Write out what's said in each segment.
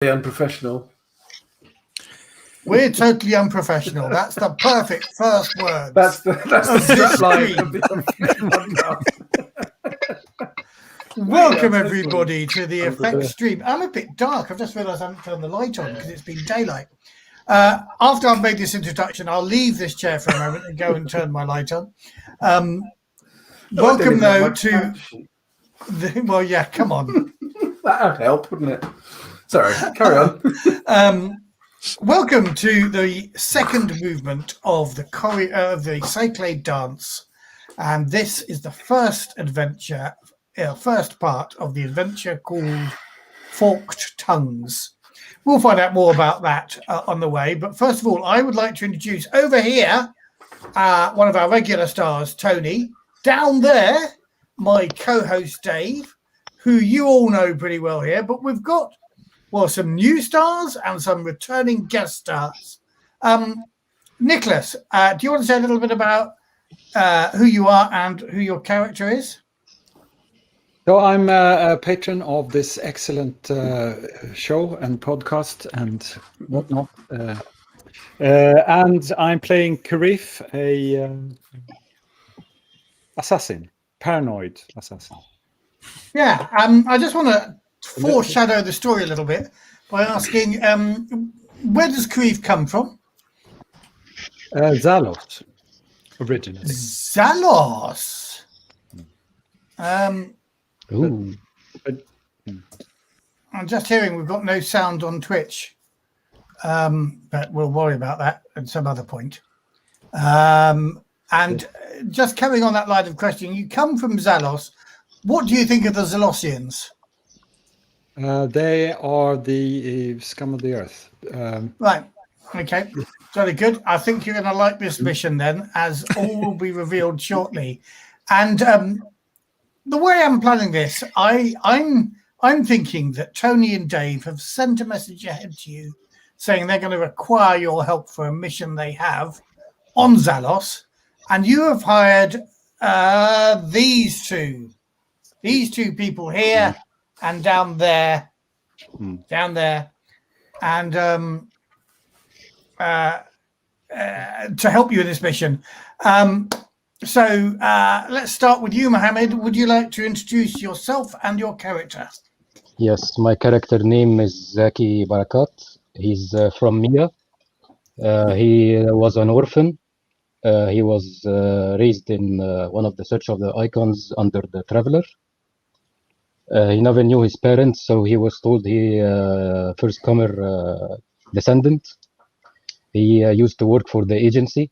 Unprofessional. We're totally unprofessional. That's the perfect first word. That's the strapline of the podcast. Welcome everybody to the Effect stream. I'm a bit dark. I've just realised I haven't turned the light on because it's been daylight. After I've made this introduction, I'll leave this chair for a moment and go and turn my light on. Welcome though to the, well, yeah, come on. That would help, wouldn't it? Sorry, carry on. Welcome to the second movement of the Cyclade Dance, and this is the first adventure, first part of the adventure called Forked Tongues. We'll find out more about that on the way, but first of all, I would like to introduce over here one of our regular stars, Tony. Down there, my co-host Dave, who you all know pretty well here, but we've got some new stars and some returning guest stars. Niclas, do you want to say a little bit about who you are and who your character is? So I'm a patron of this excellent show and podcast and whatnot. And I'm playing Keriff, a assassin, paranoid assassin. Yeah, I just want to foreshadow the story a little bit by asking, where does Keriff come from? Zalos, originally. Zalos. Ooh. I'm just hearing we've got no sound on Twitch, but we'll worry about that at some other point. And just carrying on that line of questioning, you come from Zalos. What do you think of the Zalosians? They are the scum of the earth. Right. Okay. Very good. I think you're going to like this mission then, as all will be revealed shortly. And the way I'm planning this, I'm thinking that Tony and Dave have sent a message ahead to you saying they're going to require your help for a mission they have on Zalos, and you have hired these two people here and down there, and to help you in this mission. So let's start with you, Mohamed. Would you like to introduce yourself and your character? Yes, my character name is Zaki Barakat. He's from Mia. He was an orphan. He was raised in one of the Search of the Icons under the Traveler. He never knew his parents, so he was told he first comer descendant. He used to work for the agency,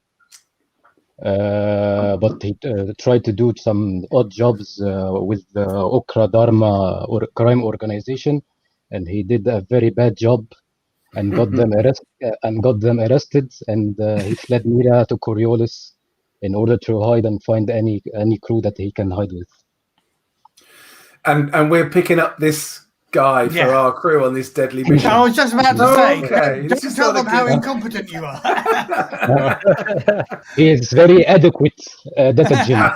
but he tried to do some odd jobs with the Okra Dharma or crime organization, and he did a very bad job and got them arrested. And he fled Mira to Coriolis in order to hide and find any crew that he can hide with. And we're picking up this guy for our crew on this deadly mission. I was just about to say, okay. Don't tell them how incompetent you are. He is very adequate, Excellent.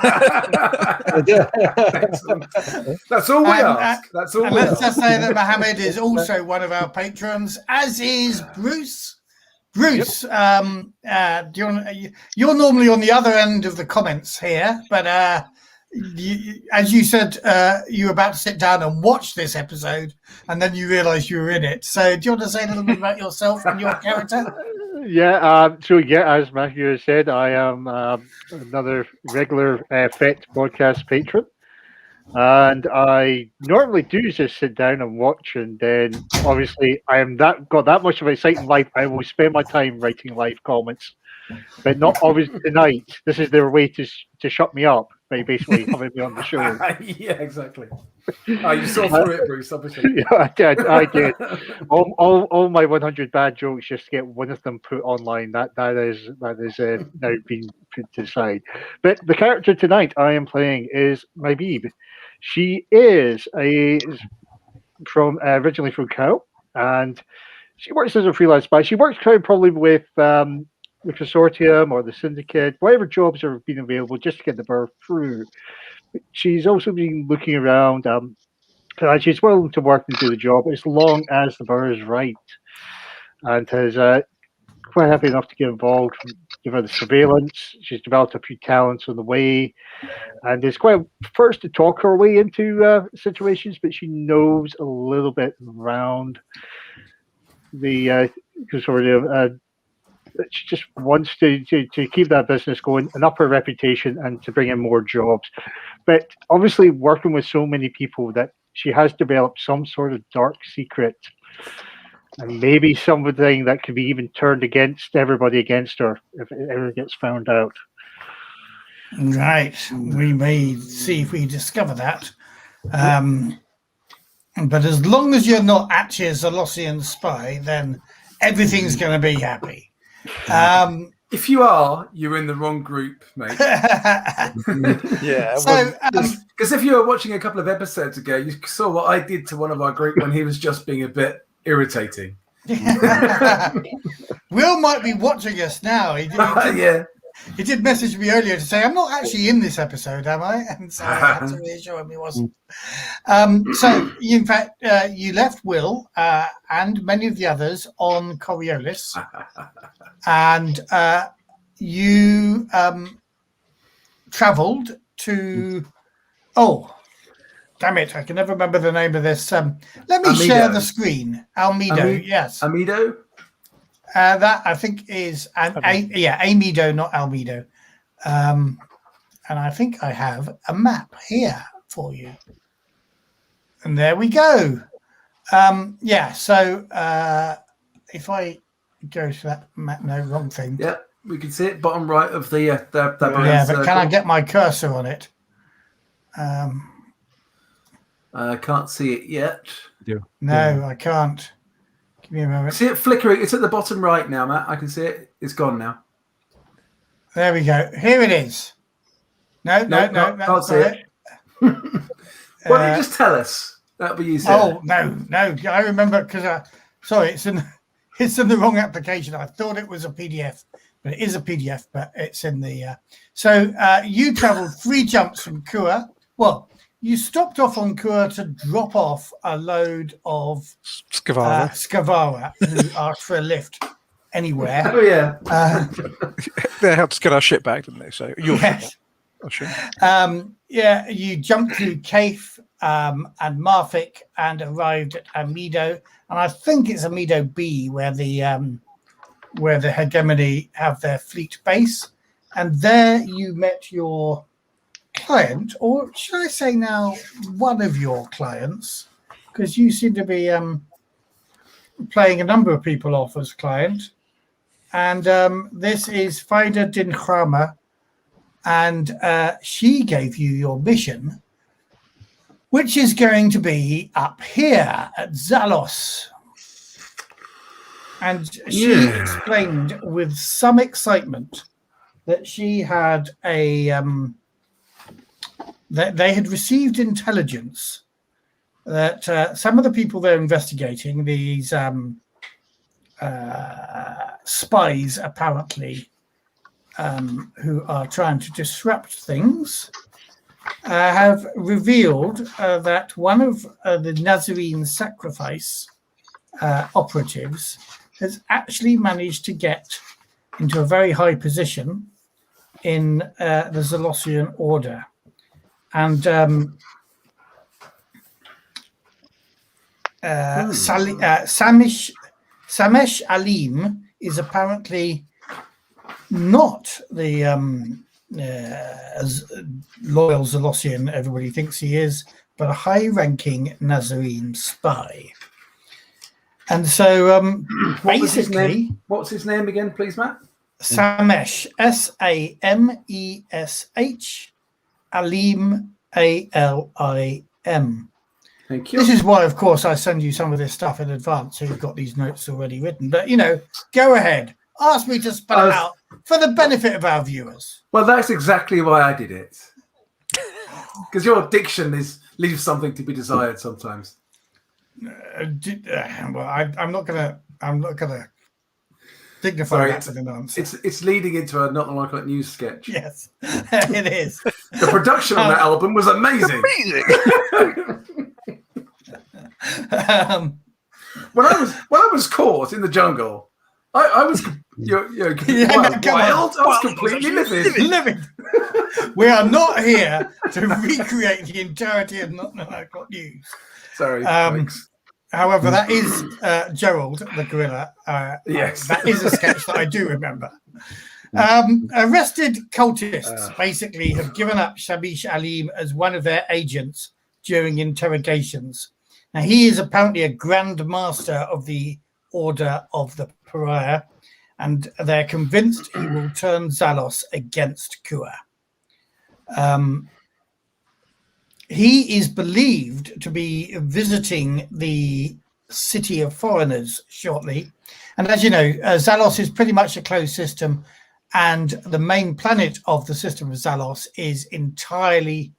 That's all we ask. That's all. Let's just say that Mohamed is also one of our patrons, as is Bruce. Bruce, you're normally on the other end of the comments here, but as you said, you were about to sit down and watch this episode, and then you realised you were in it. So, do you want to say a little bit about yourself and your character? Yeah. As Matthew has said, I am another regular FET podcast patron, and I normally do just sit down and watch, and then obviously got that much of an exciting life. I will spend my time writing live comments, but not always tonight. This is their way to shut me up by basically having me on the show. Yeah, exactly. You saw through it, Bruce, obviously. Yeah, I did. All my 100 bad jokes, just to get one of them put online. That is now being put to the side. But the character tonight I am playing is Maibe. She is originally from Cow, and she works as a freelance spy. She works probably with the Consortium or the Syndicate, whatever jobs are being available just to get the birth through. She's also been looking around She's willing to work and do the job as long as the borough is right, and has quite happy enough to get involved, give her the surveillance. She's developed a few talents on the way, and is quite first to talk her way into situations, but she knows a little bit around the consortium. She just wants to keep that business going and up her reputation and to bring in more jobs. But obviously working with so many people that she has developed some sort of dark secret, and maybe something that could be even turned against everybody against her if it ever gets found out. Right. We may see if we discover that. But as long as you're not actually a Zalosian spy, then everything's going to be happy. If you are, you're in the wrong group, mate. Yeah. So, Because if you were watching a couple of episodes ago, you saw what I did to one of our group when he was just being a bit irritating. Will might be watching us now. He did message me earlier to say, I'm not actually in this episode, am I? And so I had to reassure him he wasn't. So, in fact, you left Will and many of the others on Coriolis. And you travelled to... Oh, damn it. I can never remember the name of this. Let me Amido. share the screen. Almedo, yes. Amido? That I think is Amido, not Almedo. And I think I have a map here for you. And there we go. So if I go to that map, no, wrong thing. Yeah, we can see it, bottom right of the Yeah, but can I get my cursor on it? I can't see it yet. No, I can't. Give me a moment. See it flickering? It's at the bottom right now, Matt. I can see it. It's gone now. There we go. Here it is. No, can't see it. Why don't you just tell us? That'll be easier. Oh no! I remember because sorry, it's in the wrong application. I thought it was a PDF, but it is a PDF. But it's in the. So you travelled 3 jumps from Kua. Well, you stopped off on Kua to drop off a load of Skavara who asked for a lift anywhere. Oh yeah. They helped us get our shit back, didn't they? So Yes. You jumped through Keriff and Marfik and arrived at Amido, and I think it's Amido B where the Hegemony have their fleet base, and there you met your client, or should I say now one of your clients, because you seem to be playing a number of people off as client, and this is Faida Din Khrama. And she gave you your mission, which is going to be up here at Zalos. And she explained with some excitement that she had that they had received intelligence that some of the people they're investigating, these spies apparently, who are trying to disrupt things, have revealed that one of the Nazarene sacrifice operatives has actually managed to get into a very high position in the Zalosian Order. And Samesh Alim is apparently not the as loyal Zalosian everybody thinks he is, but a high-ranking Nazarene spy. And so basically... What's his name again, please, Matt? Samesh, S-A-M-E-S-H, Alim, A-L-I-M. Thank you. This is why, of course, I send you some of this stuff in advance, so you've got these notes already written. But, go ahead. Ask me to spell it out for the benefit of our viewers. Well, that's exactly why I did it. Because your diction leaves something to be desired sometimes. I'm not gonna dignify that with an answer. It's leading into a Not Like That News sketch. Yes, it is. The production on that album was amazing. When I was caught in the jungle, I was wild. I was completely livid. We are not here to recreate the entirety of Not 9 O'Clock News. Sorry. However, that is Gerald the gorilla. Yes, that is a sketch that I do remember. Arrested cultists basically have given up Shabish Alim as one of their agents during interrogations. Now, he is apparently a Grand Master of the Order of the Pariah, and they're convinced he will turn Zalos against Kua. He is believed to be visiting the City of Foreigners shortly. And as you know, Zalos is pretty much a closed system, and the main planet of the system of Zalos is entirely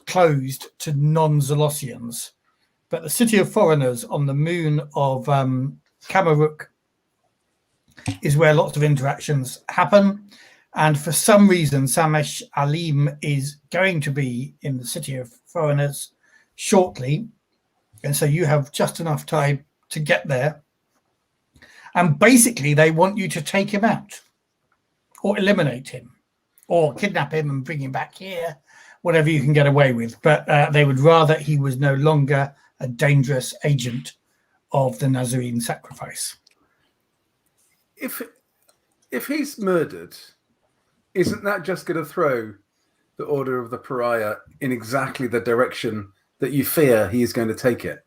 closed to non-Zalosians. But the City of Foreigners on the moon of Kamaruk is where lots of interactions happen. And for some reason, Samesh Alim is going to be in the City of Foreigners shortly. And so you have just enough time to get there. And basically, they want you to take him out or eliminate him or kidnap him and bring him back here, whatever you can get away with. But they would rather he was no longer a dangerous agent of the Nazarene sacrifice. If he's murdered, isn't that just going to throw the Order of the Pariah in exactly the direction that you fear he is going to take it?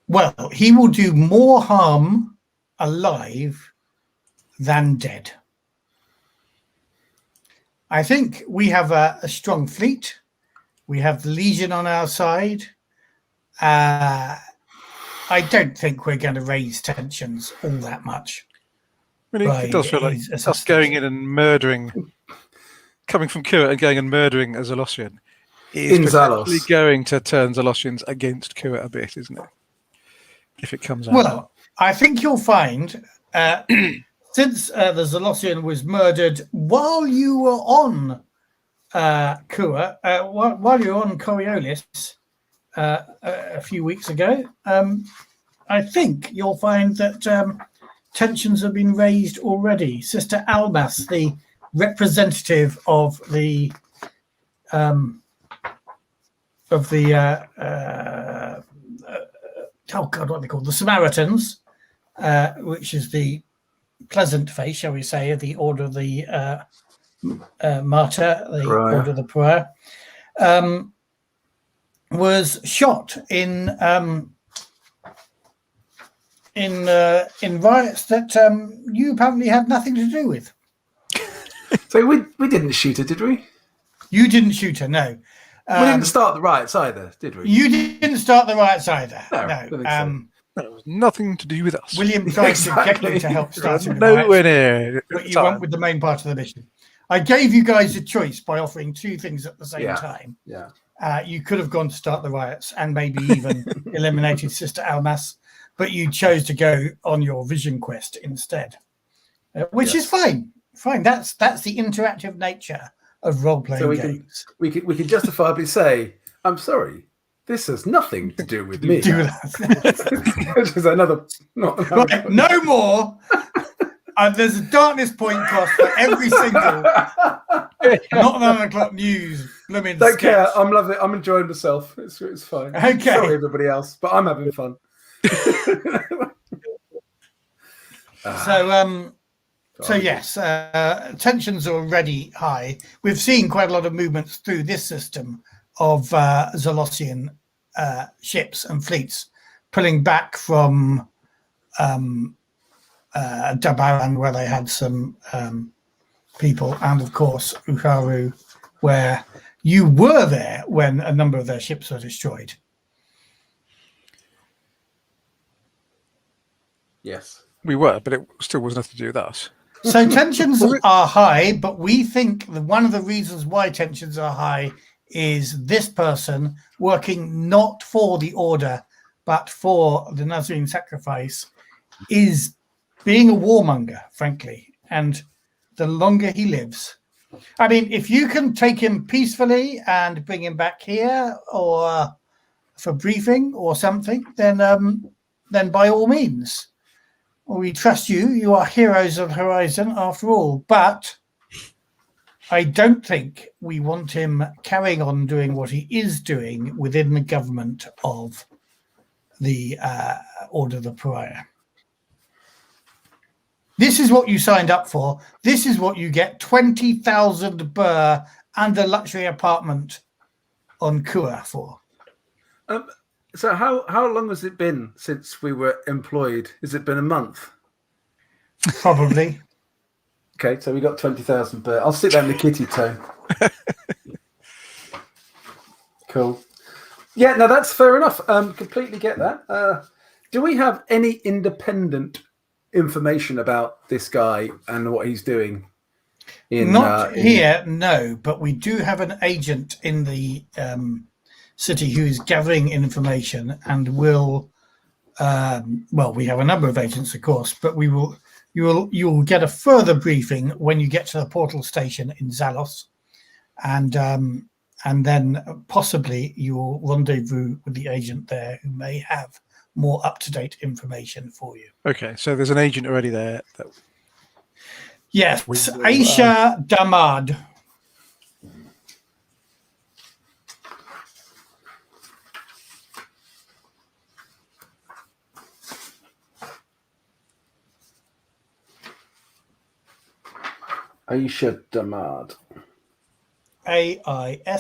Well, he will do more harm alive than dead. I think we have a strong fleet. We have the Legion on our side. I don't think we're going to raise tensions all that much. I mean, it does feel like us going in and murdering, coming from Kua and going and murdering a Zalosian is potentially going to turn Zalosians against Kua a bit, isn't it? If it comes out. Well, I think you'll find, since the Zalosian was murdered while you were on Kua, while you were on Coriolis a few weeks ago, I think you'll find that tensions have been raised already. Sister Almas, the representative of the oh God, what are they called? The Samaritans, which is the pleasant face, shall we say, of the Order of the Martyr, the Pariah. Order of the Pariah, was shot in riots that you apparently had nothing to do with. So we didn't shoot her, did we? You didn't shoot her, no. We didn't start the riots either, did we? You didn't start the riots either. No. That was nothing to do with us. William tried to get you to help start the Nowhere riots, near. but you went with the main part of the mission. I gave you guys a choice by offering two things at the same time. Yeah. You could have gone to start the riots and maybe even eliminated Sister Almas, but you chose to go on your vision quest instead, which is fine. Fine. That's the interactive nature of role-playing games. We can justifiably say, I'm sorry, this has nothing to do with me. Which is another right, no more. There's a darkness point cost for every single Not 9 O'Clock News blooming Don't sketch. care. I'm loving it. I'm enjoying myself. It's fine. Okay. Sorry, everybody else, but I'm having fun. So yes, tensions are already high. We've seen quite a lot of movements through this system of Zalosian ships and fleets pulling back from Dabaran, where they had some people, and of course Uharu, where you were there when a number of their ships were destroyed. Yes, we were, but it still was nothing to do with us. So tensions are high, but we think that one of the reasons why tensions are high is this person working not for the Order, but for the Nazarene sacrifice is being a warmonger, frankly. And the longer he lives, I mean, if you can take him peacefully and bring him back here, or for briefing or something, then by all means, we trust you. You are heroes of Horizon, after all. But I don't think we want him carrying on doing what he is doing within the government of the Order of the Pariah. This is what you signed up for. This is what you get: 20,000 burr and a luxury apartment on Kua for. So how long has it been since we were employed? Has it been a month? Probably. Okay, so we got 20,000 burr. I'll sit down in the kitty tone. Cool. Yeah, no, that's fair enough. Completely get that. Do we have any independent information about this guy and what he's doing? Not here, no, but we do have an agent in the city who is gathering information and will. Well, we have a number of agents, of course, but you will get a further briefing when you get to the portal station in Zalos, and then possibly you will rendezvous with the agent there who may have more up-to-date information for you. Okay, so there's an agent already there. Yes, Aisha Damad. Aisha Damad. AISHADAMAAD.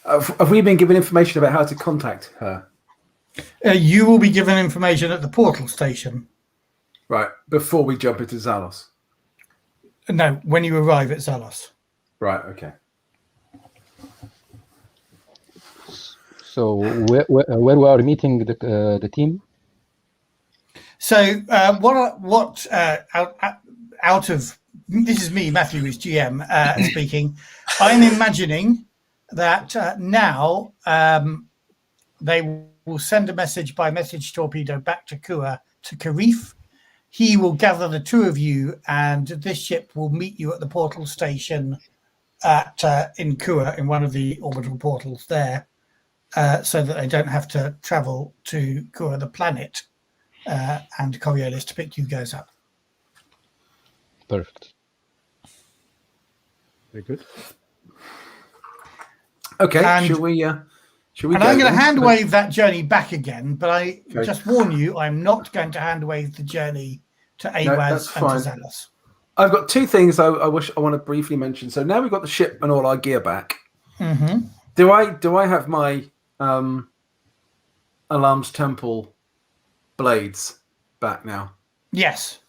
Have we been given information about how to contact her? You will be given information at the portal station. Right, before we jump into Zalos? No, when you arrive at Zalos. Right, okay. So where we are meeting the team? So out of this is me, Matthew, who's GM speaking. I'm imagining that now they will send a message by message torpedo back to Kua to Keriff. He will gather the two of you, and this ship will meet you at the portal station in Kua, in one of the orbital portals there, so that they don't have to travel to Kua, the planet, and Coriolis to pick you guys up. Perfect. Very good. Okay, And- should we? And go I'm going to then? hand wave that journey back again, but I just warn you, I'm not going to hand wave the journey to Awaz that's and to fine. Zalos. I've got two things I want to briefly mention. So now we've got the ship and all our gear back. Mm-hmm. Do I have my Alarm's Temple blades back now? Yes.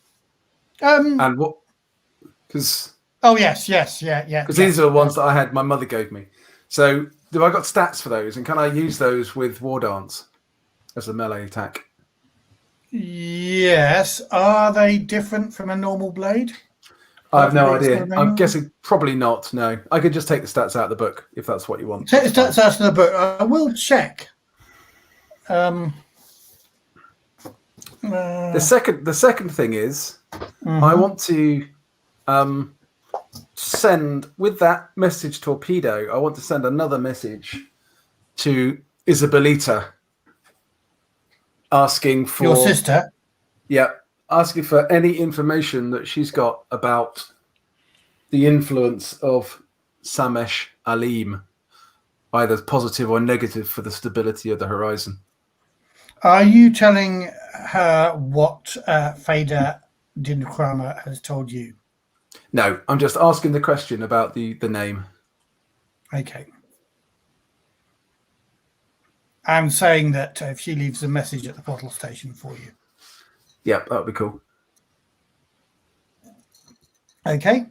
And what? Because yes, yeah. Because these are the ones that I had. My mother gave me. So do I got stats for those, and can I use those with War Dance as a melee attack? Yes. Are they different from a normal blade? I have no idea. I'm guessing probably not. No, I could just take the stats out of the book if that's what you want. Take the stats out of the book. I will check. The second thing is, I want to send with that message torpedo. I want to send another message to Isabelita, asking for your sister. Yeah, asking for any information that she's got about the influence of Samesh Alim, either positive or negative, for the stability of the horizon. Are you telling her what Fader Dinkrama has told you? No, I'm just asking the question about the name. Okay. I'm saying that if she leaves a message at the portal station for you. Yeah, that would be cool. Okay.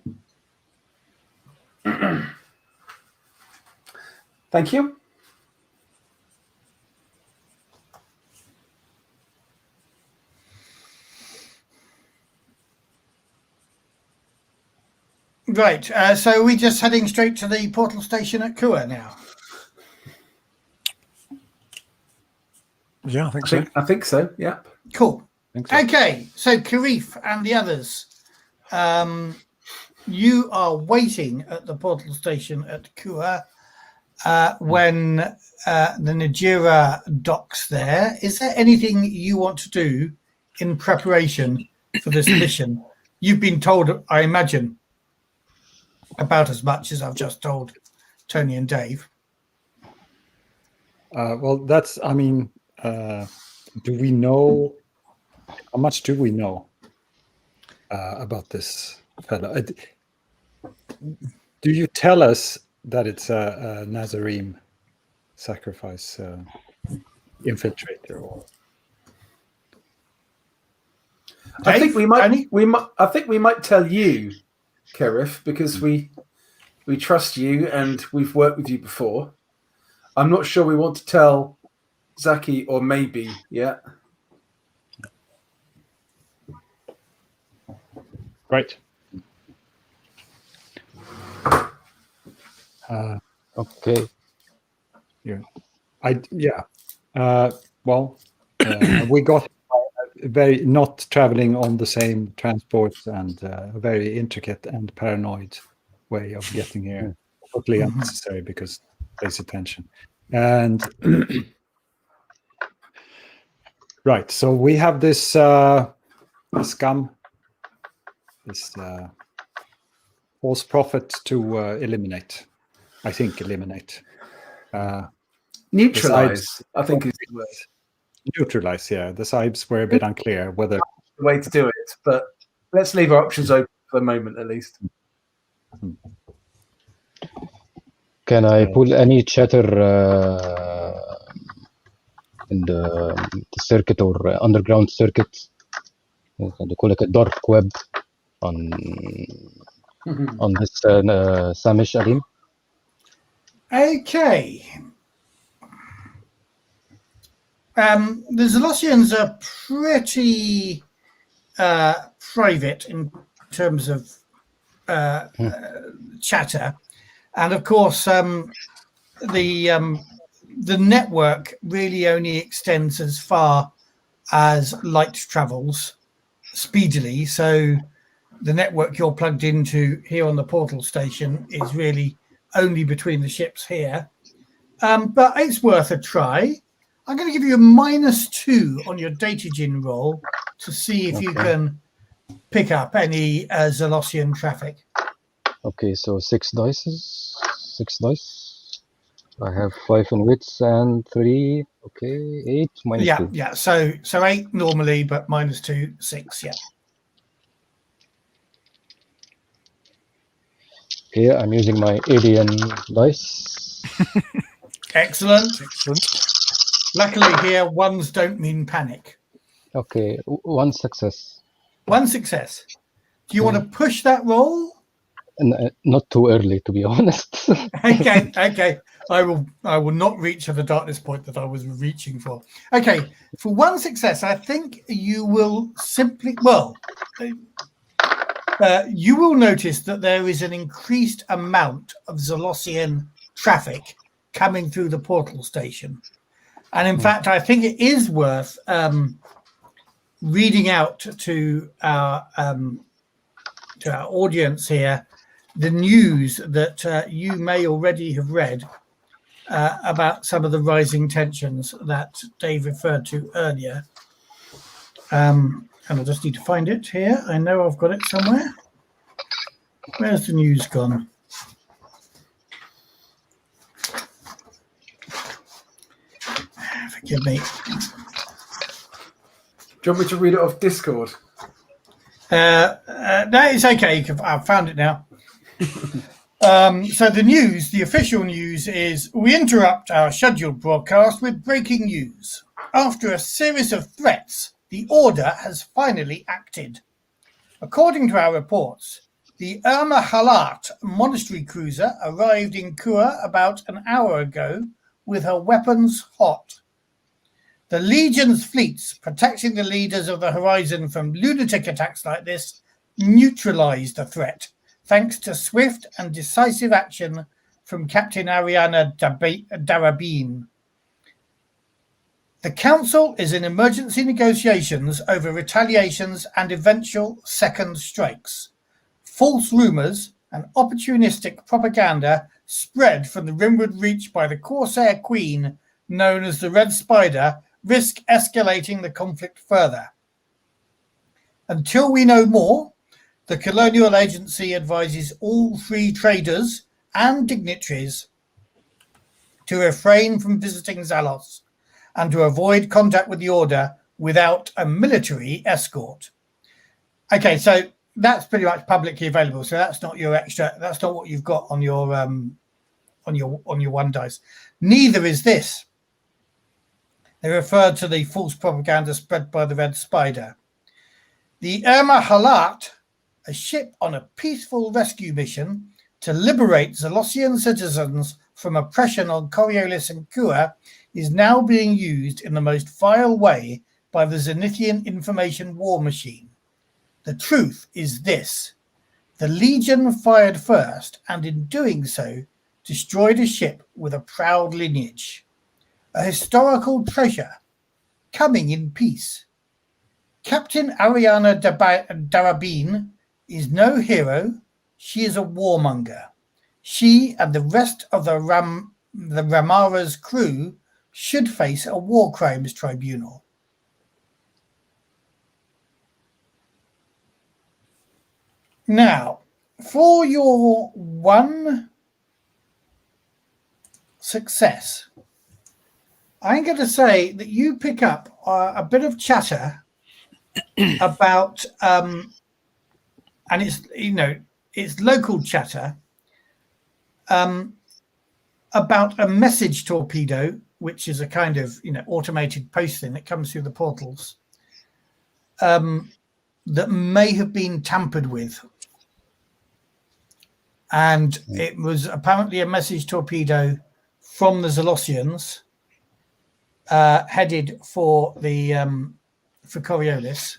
Thank you. Right. So are we just heading straight to the portal station at Kua now? Yeah, I think so. I think so. Yeah. Cool. So. Okay, so Keriff and the others, you are waiting at the portal station at Kua when the Najira docks there. Is there anything you want to do in preparation for this mission? You've been told, I imagine, about as much as I've just told Tony and Dave. Well, that's, I mean, do we know, how much do we know about this fellow? Do you tell us that it's a Nazarene sacrifice infiltrator? Or? I think we might tell you, Keriff, because we trust you and we've worked with you before. I'm not sure we want to tell Zaki or Maibe yet. Right. Okay. Yeah. Well, we got very not traveling on the same transports and a very intricate and paranoid way of getting here. Totally unnecessary because pays attention. And right, so we have this scum, this false prophet to eliminate. I think eliminate. Neutralize, I think is the word. Neutralize, yeah. The Sibes were a bit unclear whether the way to do it, but let's leave our options open for the moment at least. Can I pull any chatter in the circuit or underground circuit? They call it a dark web on this Samish Alim. Okay. The Zalosians are pretty private in terms of chatter, and of course, the network really only extends as far as light travels speedily. So, the network you're plugged into here on the portal station is really only between the ships here, but it's worth a try. I'm going to give you a -2 on your datagin roll to see if you can pick up any Zalosian traffic. Okay, so 6 dice. 6 dice. I have 5 in wits and 3. Okay, 8 minus 2. Yeah. So 8 normally, but -2, 6. Yeah. Okay, I'm using my alien dice. Excellent. Luckily here, ones don't mean panic. Okay, 1 success. 1 success. Do you want to push that roll? Not too early, to be honest. Okay. I will not reach for the darkness point that I was reaching for. Okay, for 1 success, I think you will simply you will notice that there is an increased amount of Zalosian traffic coming through the portal station. And in fact, I think it is worth reading out to our audience here the news that you may already have read about some of the rising tensions that Dave referred to earlier. And I just need to find it here. I know I've got it somewhere. Where's the news gone? Forgive me. Do you want me to read it off Discord? That is okay. I've found it now. So the official news is we interrupt our scheduled broadcast with breaking news. After a series of threats, the Order has finally acted. According to our reports, the Irma Halat monastery cruiser arrived in Kua about an hour ago with her weapons hot. The Legion's fleets protecting the leaders of the horizon from lunatic attacks like this neutralized the threat, thanks to swift and decisive action from Captain Ariana Darabin. The Council is in emergency negotiations over retaliations and eventual second strikes. False rumours and opportunistic propaganda spread from the Rimwood Reach by the Corsair Queen, known as the Red Spider, risk escalating the conflict further. Until we know more, the Colonial Agency advises all free traders and dignitaries to refrain from visiting Zalos and to avoid contact with the Order without a military escort. Okay, so that's pretty much publicly available. So that's not your extra. That's not what you've got on your one dice. Neither is this. They refer to the false propaganda spread by the Red Spider. The Irma Halat, a ship on a peaceful rescue mission to liberate Zalosian citizens from oppression on Coriolis and Kua, is now being used in the most vile way by the Zenithian information war machine. The truth is this. The Legion fired first, and in doing so, destroyed a ship with a proud lineage. A historical treasure, coming in peace. Captain Ariana Darabin is no hero. She is a warmonger. She and the rest of the Ramara's crew should face a war crimes tribunal. Now, for your one success, I'm going to say that you pick up a bit of chatter about, and it's local chatter about a message torpedo, which is a kind of automated post thing that comes through the portals, that may have been tampered with. And it was apparently a message torpedo from the Zalosians, headed for Coriolis.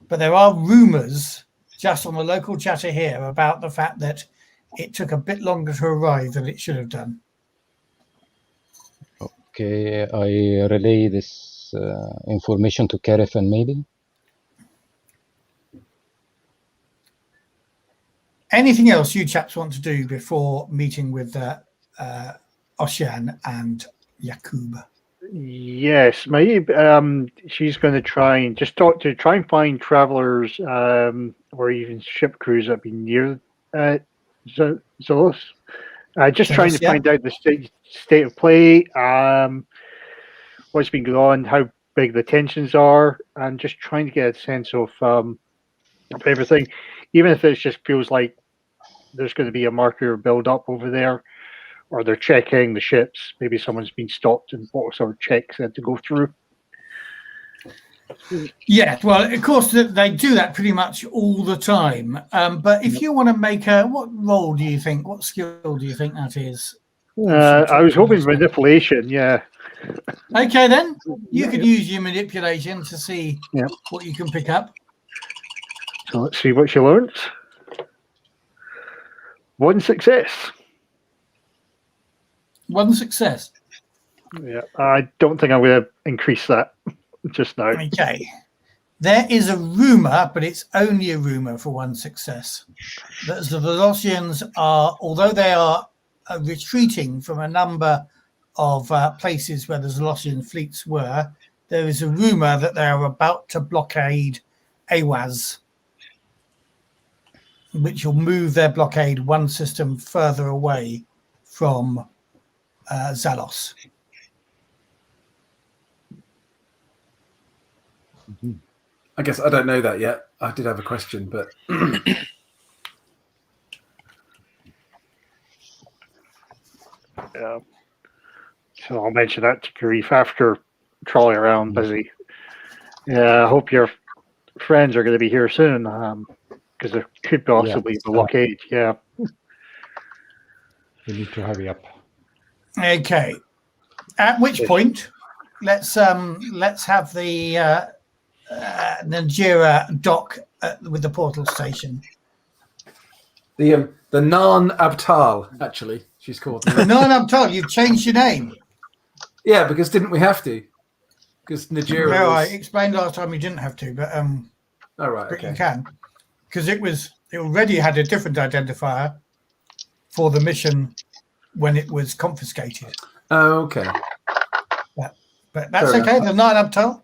But there are rumours just on the local chatter here about the fact that it took a bit longer to arrive than it should have done. Okay, I relay this information to Keriff and Maibe. Anything else you chaps want to do before meeting with Oshian and Yaqub? Yes, Maibe, she's going to try and find travelers or even ship crews that have been near Zalos. Just trying to find out the state of play, what's been going on, how big the tensions are, and just trying to get a sense of everything, even if it just feels like there's going to be a marker build up over there, or they're checking the ships. Maybe someone's been stopped and what sort of checks they had to go through. Yeah, well, of course, they do that pretty much all the time. But if you want to make what role do you think, what skill do you think that is? I was hoping manipulation, yeah. Okay, then. You could use your manipulation to see what you can pick up. So let's see what she learns. One success. One success. Yeah, I don't think I'm going to increase that just now. Okay. There is a rumour, but it's only a rumour for one success, that the Zalosians are, although they are retreating from a number of places where the Zalosian fleets were, there is a rumour that they are about to blockade Awaz, which will move their blockade one system further away from Zalos. I guess I don't know that yet. I did have a question, but yeah. So I'll mention that to Keriff after trawling around busy. Yeah, I hope your friends are going to be here soon, because there could possibly be a blockade. Yeah. We need to hurry up. Okay. At which point, let's have the Najira dock with the portal station. The Nan Abtal, actually, she's called. The Nan Abtal. You've changed your name. Yeah, because didn't we have to? Because Nigeria. No, I explained last time you didn't have to, but all right, but okay. you can, because it already had a different identifier for the mission when it was confiscated. Oh, okay. But that's Fair okay. enough. The Nine Abtal.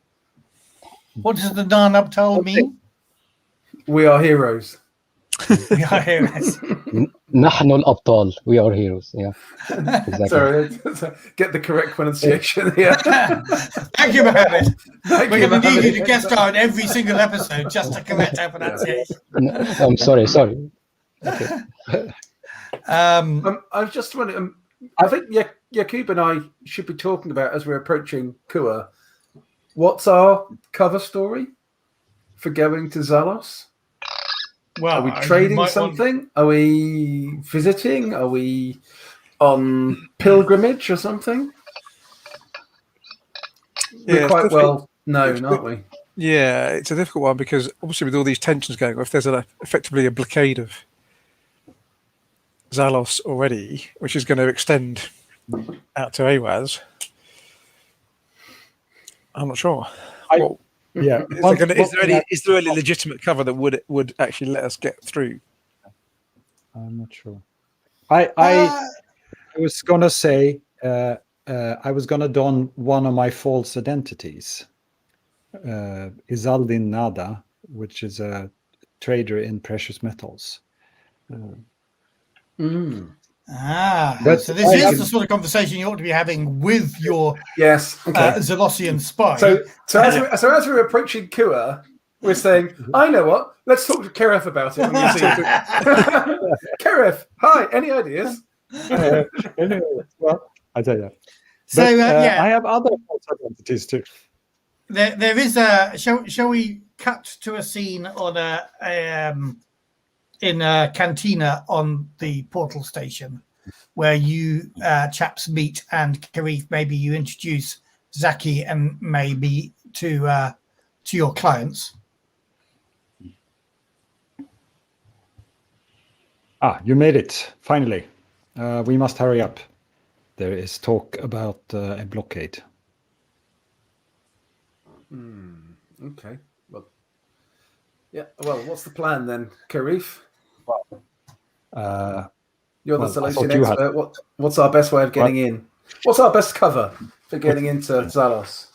What does the Nine Abtal mean? We are heroes. We are heroes. نحن الأبطال. We are heroes. Yeah, exactly. Sorry, get the correct pronunciation here. Thank you, Mohamed. Thank We're you, going to need Mohamed. you to guest star in every single episode just to correct our pronunciation. I'm sorry. Okay. I'm just wondering. I think Yaqub and I should be talking about, as we're approaching Kua, what's our cover story for going to Zalos? Well, are we trading something? Are we visiting? Are we on pilgrimage or something? Yeah, We're quite well known, aren't we? Yeah, it's a difficult one because obviously with all these tensions going on, if there's effectively a blockade of Zalos already, which is going to extend out to Awaz, I'm not sure. Yeah. Is there any legitimate cover that would actually let us get through? I'm not sure. I was gonna say I was gonna don one of my false identities, Izaldin Nada, which is a trader in precious metals. But so this is the sort of conversation you ought to be having with your Zalosian spy. So as we're approaching Kua, we're saying, I know what. Let's talk to Keriff about it. When we see Keriff, hi. Any ideas? Well, I tell you. So I have other false identities too. There is a. Shall we cut to a scene on in a cantina on the portal station where you chaps meet, and Keriff, maybe you introduce Zaki and Maibe to your clients. You made it, finally. We must hurry up. There is talk about a blockade. Okay. Well, yeah. Well, what's the plan then, Keriff? You're the Zalosian expert. What's our best way of getting in? What's our best cover for getting into Zalos?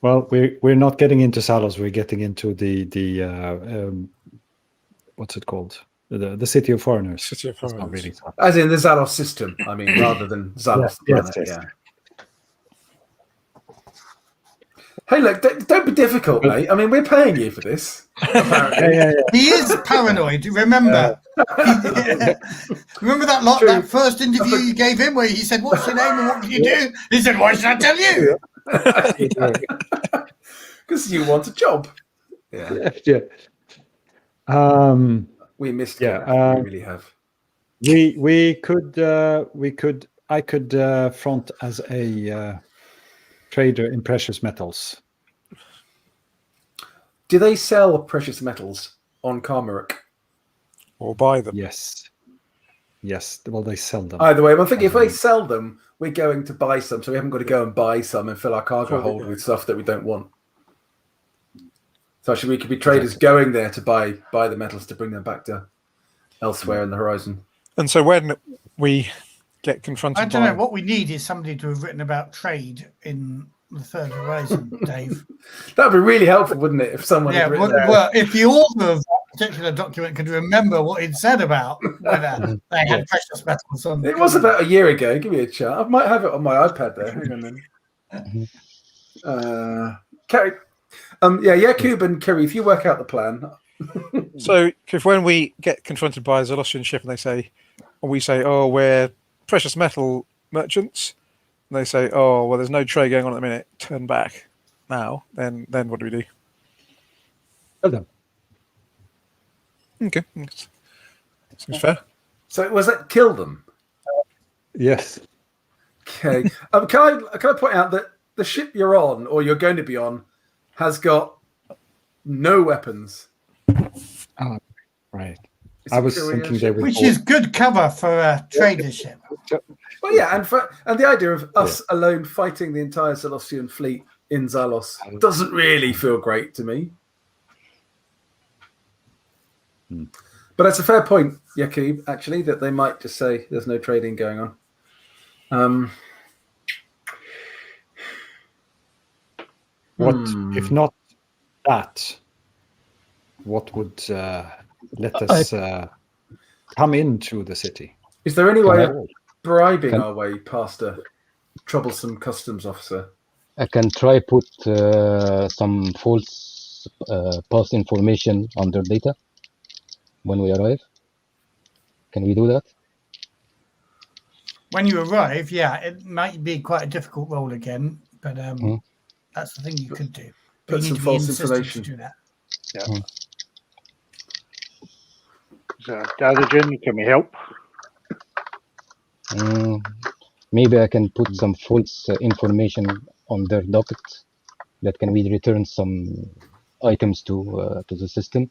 Well, we're not getting into Zalos. We're getting into the what's it called? The City of Foreigners. City of Foreigners. Not really as in the Zalos system. I mean, rather than Zalos. Yes. Yeah. Hey, look! Don't be difficult, mate. I mean, we're paying you for this. Yeah. He is paranoid. Remember? Remember that first interview you gave him, where he said, "What's your name and what can you do?" He said, "Why should I tell you?" Because you want a job. Yeah. We missed. We really have. I could front as a trader in precious metals. Do they sell precious metals on Karmaruk? Or buy them? Yes. Well, they sell them. Either way, I think if they sell them, we're going to buy some, so we haven't got to go and buy some and fill our cargo hold with stuff that we don't want. So actually, we could be traders going there to buy the metals to bring them back to elsewhere in the horizon. And so when we get confronted, I don't know. What we need is somebody to have written about trade in the Third Horizon, Dave. That would be really helpful, wouldn't it? If someone had written well, if the author of that particular document could remember what he'd said about whether they had precious metals on. It was about a year ago. Give me a chance. I might have it on my iPad there. Hang on then. Yaqub and Keriff, if you work out the plan. So, if when we get confronted by a Zalosian ship and we say, "Oh, we're precious metal merchants," and they say, "Oh, well, there's no trade going on at the minute. Turn back now." Then what do we do? Kill them. Okay, seems fair. So was that kill them? Yes. Okay. Can I point out that the ship you're on, or you're going to be on, has got no weapons. Oh, right. I was thinking they would. Which is good cover for a trader ship. Well, yeah, and the idea of us alone fighting the entire Zalosian fleet in Zalos doesn't really feel great to me. But that's a fair point, Yaqub, actually, that they might just say there's no trading going on. What, if not that, what would let us come into the city? Is there any way of bribing our way past a troublesome customs officer? I can try put some false past information on their data when we arrive. Can we do that? When you arrive, yeah, it might be quite a difficult role again, but that's the thing you could do. Put some false information. To do that. Yeah. Dadagen, can we help? Maybe I can put some false information on their docket that can we return some items to the system.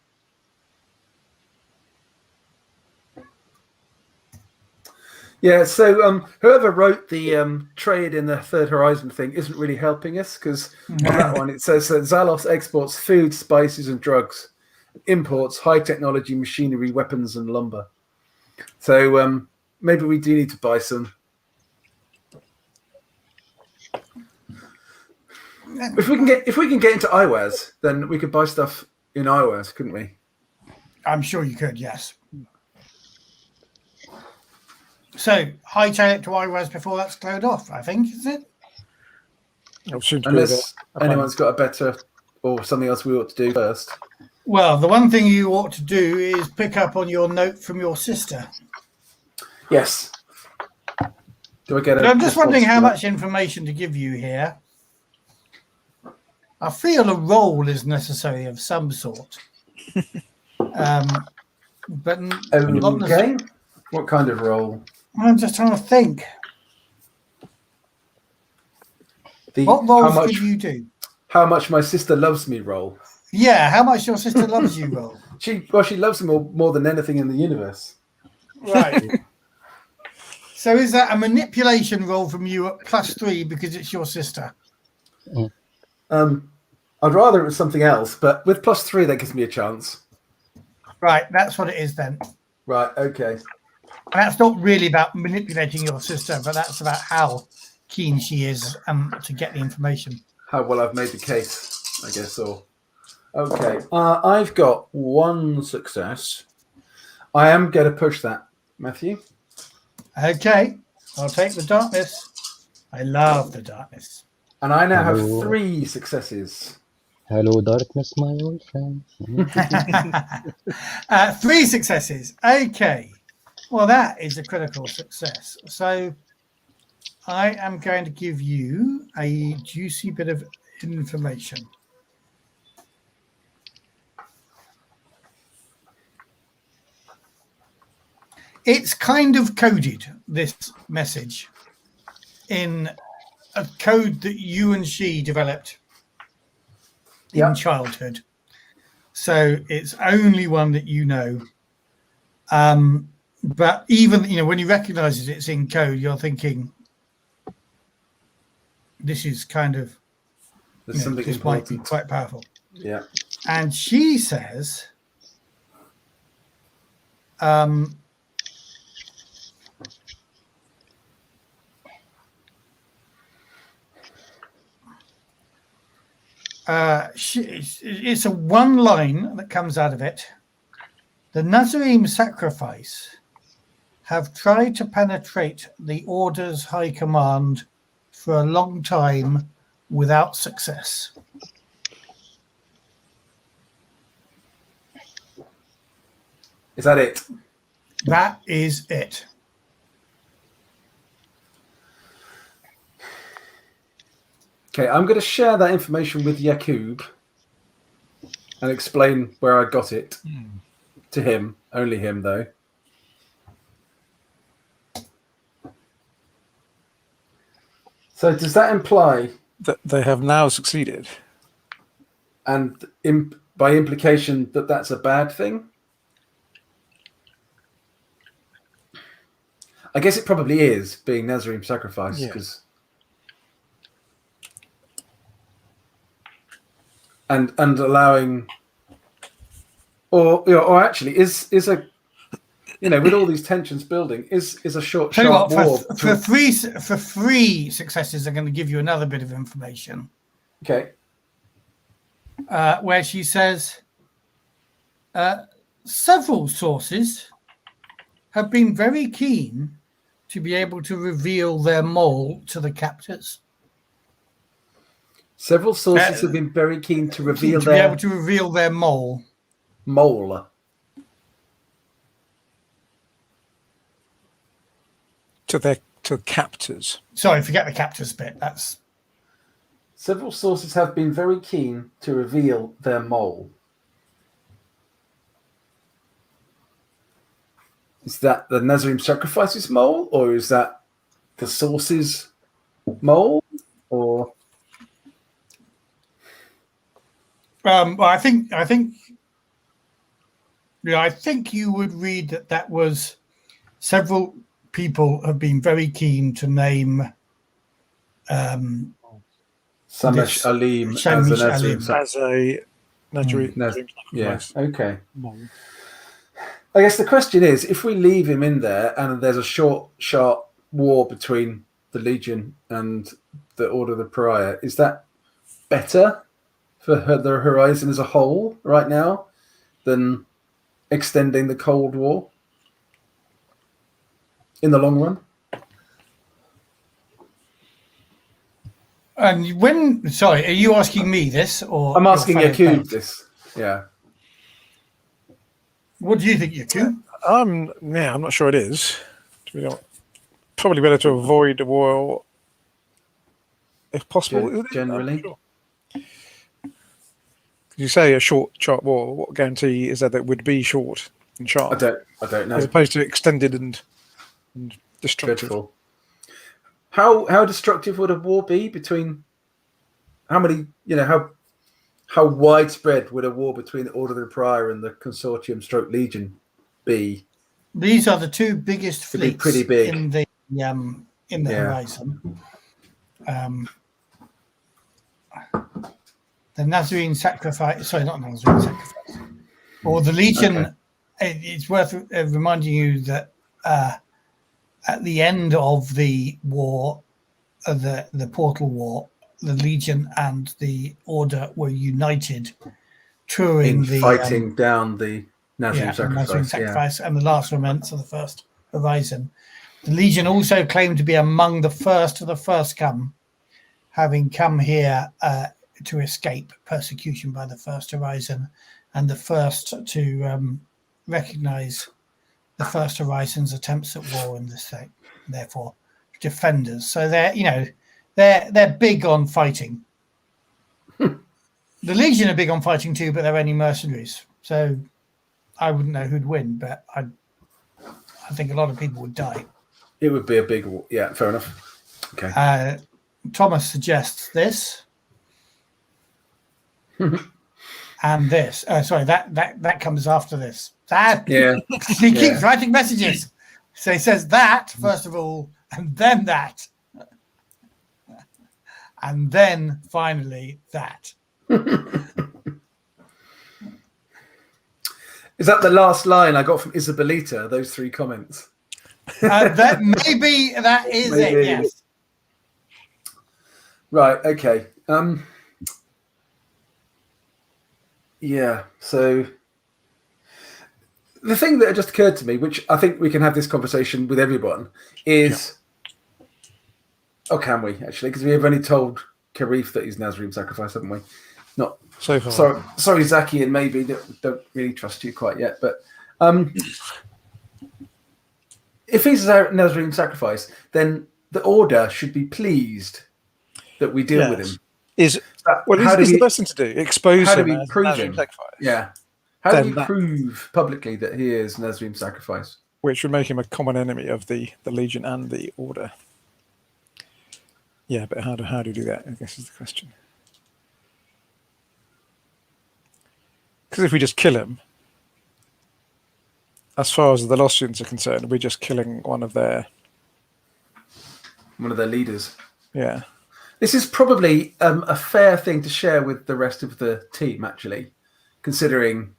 Yeah, so whoever wrote the trade in the Third Horizon thing isn't really helping us, because on that one it says that Zalos exports food, spices, and drugs, imports high technology machinery, weapons, and lumber. So maybe we do need to buy some. If we can get into Iwaz, then we could buy stuff in Iwaz, couldn't we? I'm sure you could, yes. So, hightail it to Iwaz before that's cleared off, I think, is it? Unless anyone's got a better or something else we ought to do first. Well, the one thing you ought to do is pick up on your note from your sister. Yes. Do I get it? I'm just wondering how much information to give you here. I feel a role is necessary of some sort. But okay. What kind of role? I'm just trying to think. What roles could you do? How much my sister loves me role. Yeah, how much your sister loves you role. She loves me more than anything in the universe. Right. So is that a manipulation role from you at +3 because it's your sister? I'd rather it was something else, but with +3 that gives me a chance. Right, that's what it is then. Right, okay. And that's not really about manipulating your sister, but that's about how keen she is to get the information. How well I've made the case, I guess. Or okay, I've got 1 success. I am going to push that, Matthew. Okay, I'll take the darkness. I love the darkness. And I now have 3 successes. Hello, darkness, my old friend. 3 successes. Okay. Well, that is a critical success. So I am going to give you a juicy bit of information. It's kind of coded, this message, in a code that you and she developed in childhood. So it's only one that you know. But even, when you recognize it's in code, you're thinking, this is kind of, this might be quite powerful. Yeah. And she says, it's a one line that comes out of it. The Nazarene sacrifice have tried to penetrate the Order's high command for a long time without success. Is that it? That is it. Okay, I'm going to share that information with Yaqub and explain where I got it to him, only him though. So does that imply that they have now succeeded? And by implication that that's a bad thing? I guess it probably is being Nazarene sacrifice because. And allowing, or actually, is a, with all these tensions building, is a sharp war for three successes. I'm going to give you another bit of information. Okay. Where she says, several sources have been very keen to be able to reveal their mole to the captors. Several sources have been very keen to reveal be able to reveal their mole. Mole. To captors. Sorry, forget the captors bit. That's. Several sources have been very keen to reveal their mole. Is that the Nazarene sacrifices mole, or is that the source's mole, or? Well, I think you would read that was several people have been very keen to name Samesh Aleem as a Nazarene. Yeah. Okay. I guess the question is, if we leave him in there and there's a short, sharp war between the Legion and the Order of the Pariah, is that better for the horizon as a whole right now than extending the Cold War in the long run? And sorry, are you asking me this, or I'm asking Yaqub this? Yeah. What do you think, Yaqub? I'm not sure it is. Probably better to avoid a war if possible. Generally. You say a short, sharp war. What guarantee is that it would be short and sharp? I don't know. As opposed to extended and destructive. Dreadful. How destructive would a war be between? How many? How widespread would a war between the Order of the Pariah and the Consortium / Legion be? These are the two biggest fleets pretty big in the horizon. The Nazarene sacrifice, sorry, not Nazarene sacrifice, or the Legion. Okay. It's worth reminding you that at the end of the war, the Portal War, the Legion and the Order were united, fighting down the Nazarene sacrifice, and the last remnants of the First Horizon. The Legion also claimed to be among the first of the first come, having come here to escape persecution by the First Horizon, and the first to recognize the First Horizon's attempts at war in this thing, therefore defenders. So they're big on fighting. The Legion are big on fighting too, but they're only mercenaries. So I wouldn't know who'd win, but I think a lot of people would die. It would be a big war. Yeah, fair enough. Okay. Thomas suggests this. And this. Sorry, that comes after this. He keeps writing messages. So he says that, first of all, and then that. And then finally that. Is that the last line I got from Isabelita, those three comments? That is maybe. It, yes. Right, okay. Yeah, so the thing that just occurred to me, which I think we can have this conversation with everyone, is... Oh, can we, actually? Because we have only told Keriff that he's Nazarene sacrifice, haven't we? Not so far. Sorry, Zaki, and maybe don't really trust you quite yet. But if he's a Nazarene sacrifice, then the Order should be pleased that we deal with him. Is the best thing to do? Expose him as Nazarene sacrifice. Yeah. How do you prove publicly that he is Nazarene sacrifice? Which would make him a common enemy of the Legion and the Order. Yeah, but how do you do that, I guess, is the question. Because if we just kill him, as far as the Zalosians are concerned, we're just killing one of their one of their leaders. Yeah. This is probably a fair thing to share with the rest of the team, actually, considering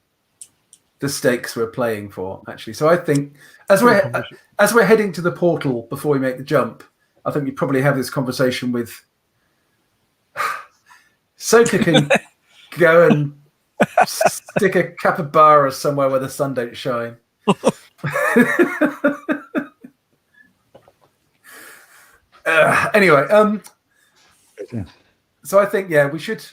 the stakes we're playing for, actually. So I think as we're heading to the portal before we make the jump, I think we probably have this conversation with Soka can go and stick a capybara somewhere where the sun don't shine. Anyway, so I think, we should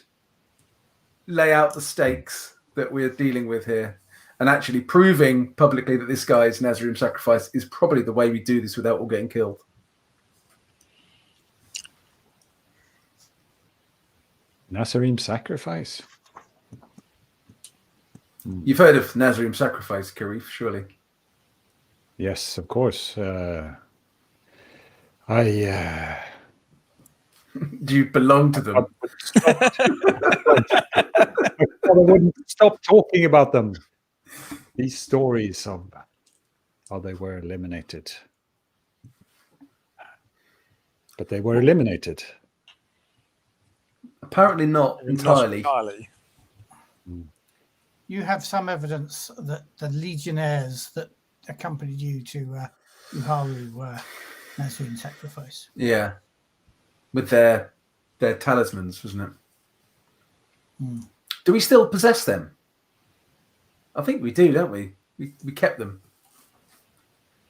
lay out the stakes that we're dealing with here, and actually proving publicly that this guy's Nazarene sacrifice is probably the way we do this without all getting killed. Nazarene sacrifice? You've heard of Nazarene sacrifice, Keriff, surely? Yes, of course. Do you belong to them? I wouldn't stop talking about them. These stories of how they were eliminated. But they were eliminated. Apparently not entirely. You have some evidence that the legionnaires that accompanied you to Uharu were Nazarene sacrifice. Yeah. With their talismans, wasn't it? Do we still possess them? I think we do, don't we? We kept them.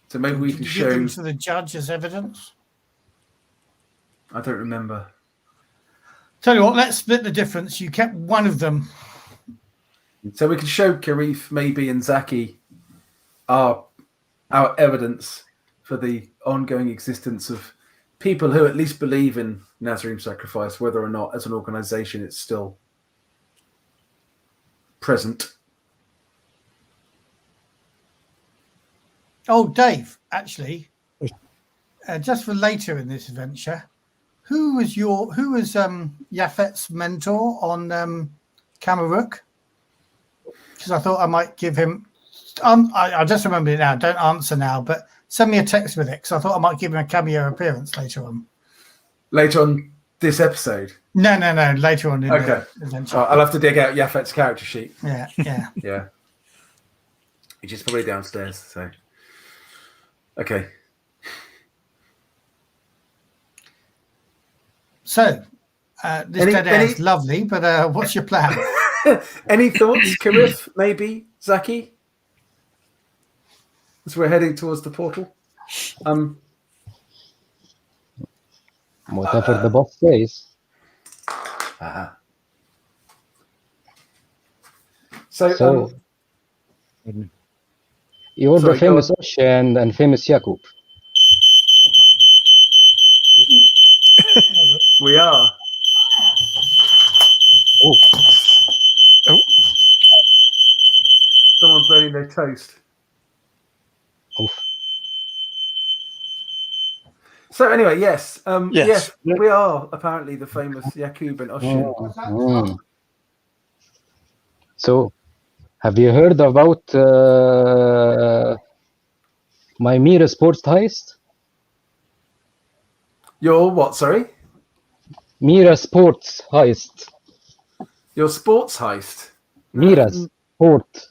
So maybe we can show... Give them to the judge as evidence? I don't remember. Tell you what, let's split the difference. You kept one of them. So we can show Keriff, Maibe and Zaki our evidence for the ongoing existence of people who at least believe in Nazarene sacrifice, whether or not as an organization it's still present. Oh, Dave, actually, just for later in this adventure, who was Yafet's mentor on Kamaruk? Because I thought I might give him. I just remembered it now. Don't answer now, but send me a text with it because I thought I might give him a cameo appearance later on. Later on this episode? No. Later on in the adventure. I'll have to dig out Yafet's character sheet. Yeah. Yeah. Which is probably downstairs. Okay. So, this dead air is lovely, but what's your plan? Any thoughts, Keriff, maybe, Zaki? As we're heading towards the portal? Whatever the boss says. So you're the famous Oshian and famous Yaqub. We are. Oh. Someone burning their toast. Oof. So anyway, yes, we are apparently the famous Yaqub and Oshian. So, have you heard about my Mira sports heist? Your what? Sorry, Mira sports heist. Your sports heist. Mira port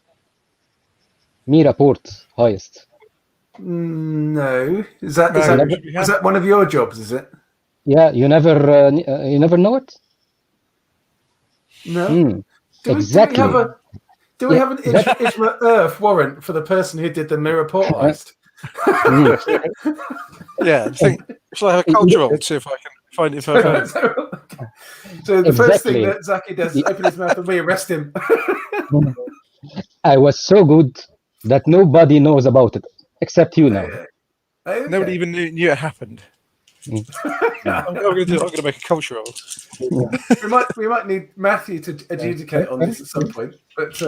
heist. No, is that one of your jobs? Is it? Yeah, you never know it. No. Exactly. Do we have an Ishma Earth warrant for the person who did the mirror port heist? Yeah, shall I have a culture roll to see if I can find it? So the first thing that Zaki does is open his mouth and we arrest him. I was so good that nobody knows about it except you now. Okay. Nobody even knew it happened. I'm going to make a culture roll. We might need Matthew to adjudicate on this at some point. But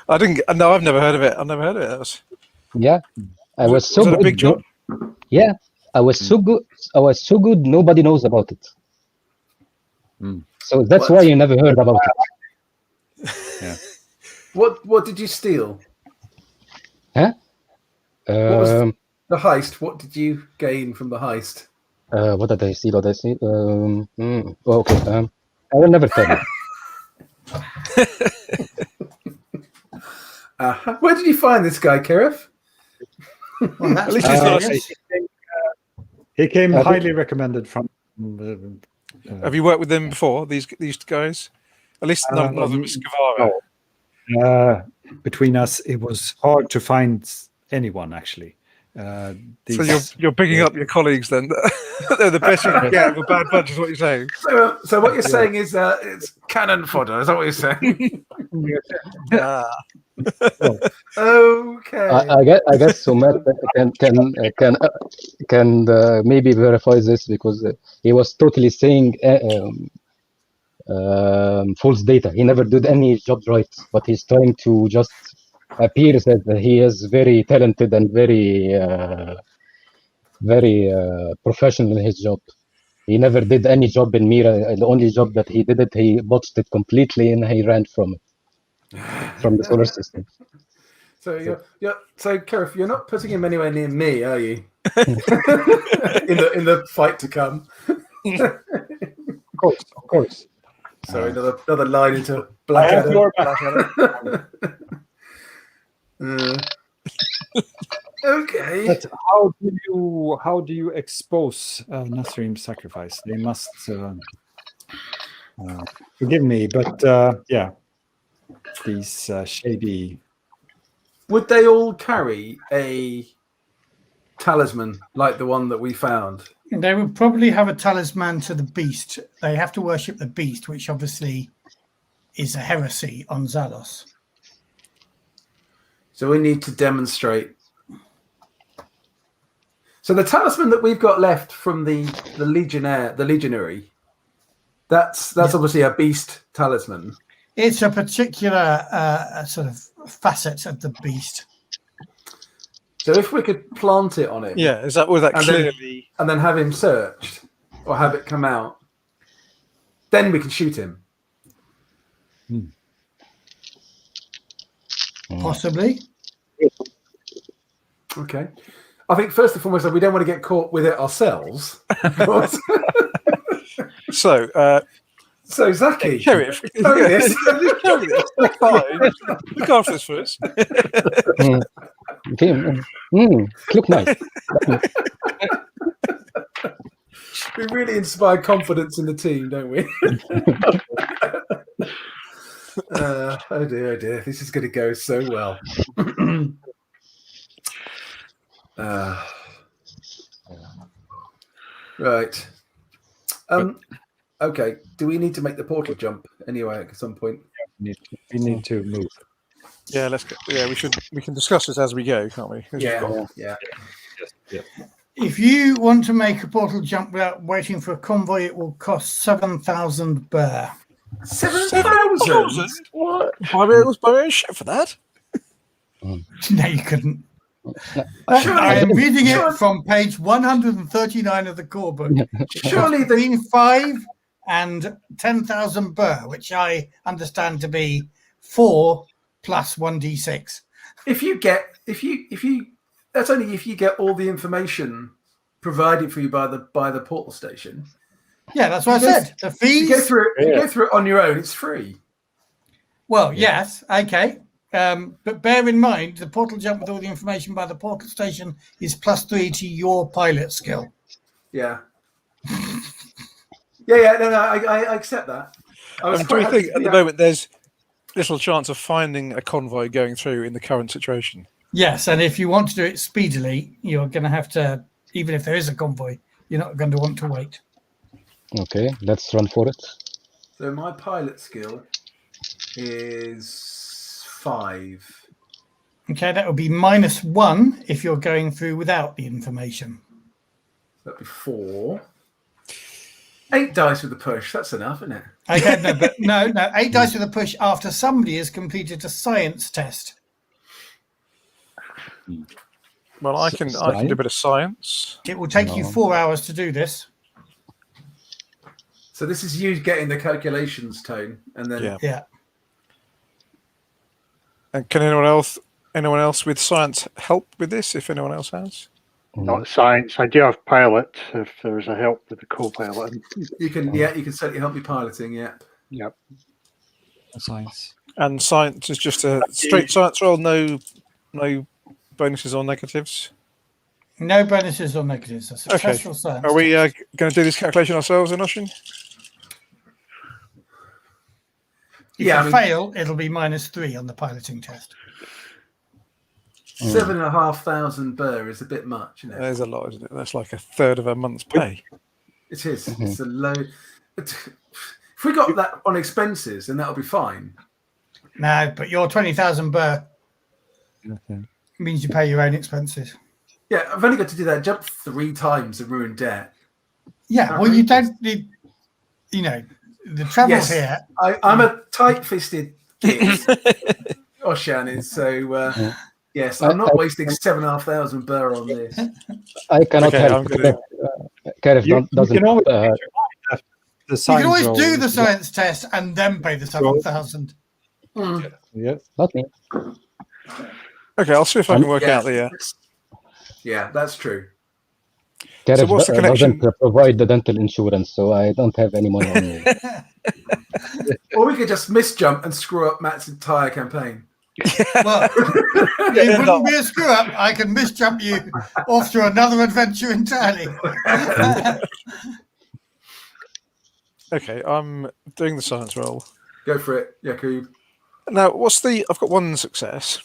I didn't. No, I've never heard of it. That was. Yeah, I was so good. A big job. Yeah, I was so good. Nobody knows about it. So that's why you never heard about it. Yeah. What did you steal? Huh? What was the heist? What did you gain from the heist? What did I see? Okay. I will never tell you. Where did you find this guy, Keriff? Well, that's At least he's nice. He came highly recommended from. Have you worked with them before? These guys? At least none of them is Scavara. Between us, it was hard to find anyone actually. So you're picking up your colleagues then? They're the best you can get of a bad bunch, is what you're saying. So what you're saying is it's cannon fodder. Is that what you're saying? Okay. I guess so. Matt can maybe verify this because he was totally saying false data. He never did any job right, but he's trying to just appear that he is very talented and very professional in his job. He never did any job in Mira. The only job that he did it, he botched it completely and he ran from the solar system. So Keriff, you're not putting him anywhere near me, are you? in the fight to come. Of course. So another line into Blackadder. Okay. But how do you expose Nasrim's sacrifice? They must forgive me, but these shady. Would they all carry a talisman like the one that we found? They would probably have a talisman to the beast. They have to worship the beast, which obviously is a heresy on Zalos. So we need to demonstrate. So the talisman that we've got left from the legionary, that's obviously a beast talisman. It's a particular sort of facet of the beast. So if we could plant it on him, is that clearly, and then have him searched or have it come out, then we can shoot him. Possibly. Okay. I think first and foremost, we don't want to get caught with it ourselves. So Zaki, Keriff, fine. Look after this for us. Look nice. We really inspire confidence in the team, don't we? Oh dear, this is going to go so well. Right. Okay. Do we need to make the portal jump anyway at some point? We need to move. Yeah, let's go. Yeah, we can discuss this as we go, can't we? Yeah. If you want to make a portal jump without waiting for a convoy, it will cost 7,000 burr. 7,000? What? I mean, it was my own shit for that. No, you couldn't. I am reading it from page 139 of the core book. Surely between 5 and 10,000 burr, which I understand to be 4 plus 1d6. That's only if you get all the information provided for you by the portal station. Yeah, that's what I said. The fees. You go through it on your own. It's free. Well, yes, okay. But bear in mind, the portal jump with all the information by the portal station is +3 to your pilot skill. Yeah. No, I accept that. Do we think at the moment there's little chance of finding a convoy going through in the current situation? Yes, and if you want to do it speedily, you're going to have to, even if there is a convoy, you're not going to want to wait. Okay, let's run for it. So my pilot skill is 5. Okay, that would be -1 if you're going through without the information. That'd be 4. 8 dice with the push. That's enough, isn't it? Okay, no, 8 dice with a push after somebody has completed a science test. Well, I can do a bit of science. It will take you 4 hours to do this. So this is you getting the calculations tone, and then yeah. And can anyone else with science help with this? If anyone else has, not science. I do have pilot if there's a help with the co-pilot. You can certainly help me piloting. Yeah. Yep. Science. And science is just a straight science roll. No bonuses or negatives. No bonuses or negatives. A successful science. Are we going to do this calculation ourselves, in Oshian? If you fail, it'll be -3 on the piloting test. 7,500 burr is a bit much, isn't it? There's a lot, isn't it? That's like a third of a month's pay. It is. It's a low. If we got that on expenses, then that'll be fine. No, but your 20,000 burr means you pay your own expenses. Yeah, I've only got to do that jump 3 times and ruin debt. Yeah, well, you don't need, the trouble here. I'm a tight-fisted kid. Oshian is, so yes, I'm not wasting 7,500 burr on this. I cannot help. Keriff doesn't. You can always do the science test and then pay the 7,000. Yeah, not me. Okay, I'll see if I can work out the. Yeah, that's true. Keriff So what's the connection? doesn't provide the dental insurance, so I don't have any money on me. Or we could just misjump and screw up Matt's entire campaign. Well, it wouldn't be a screw up. I can misjump you off to another adventure entirely. Okay, I'm doing the science roll. Go for it, Yaqub. Now, I've got 1 success.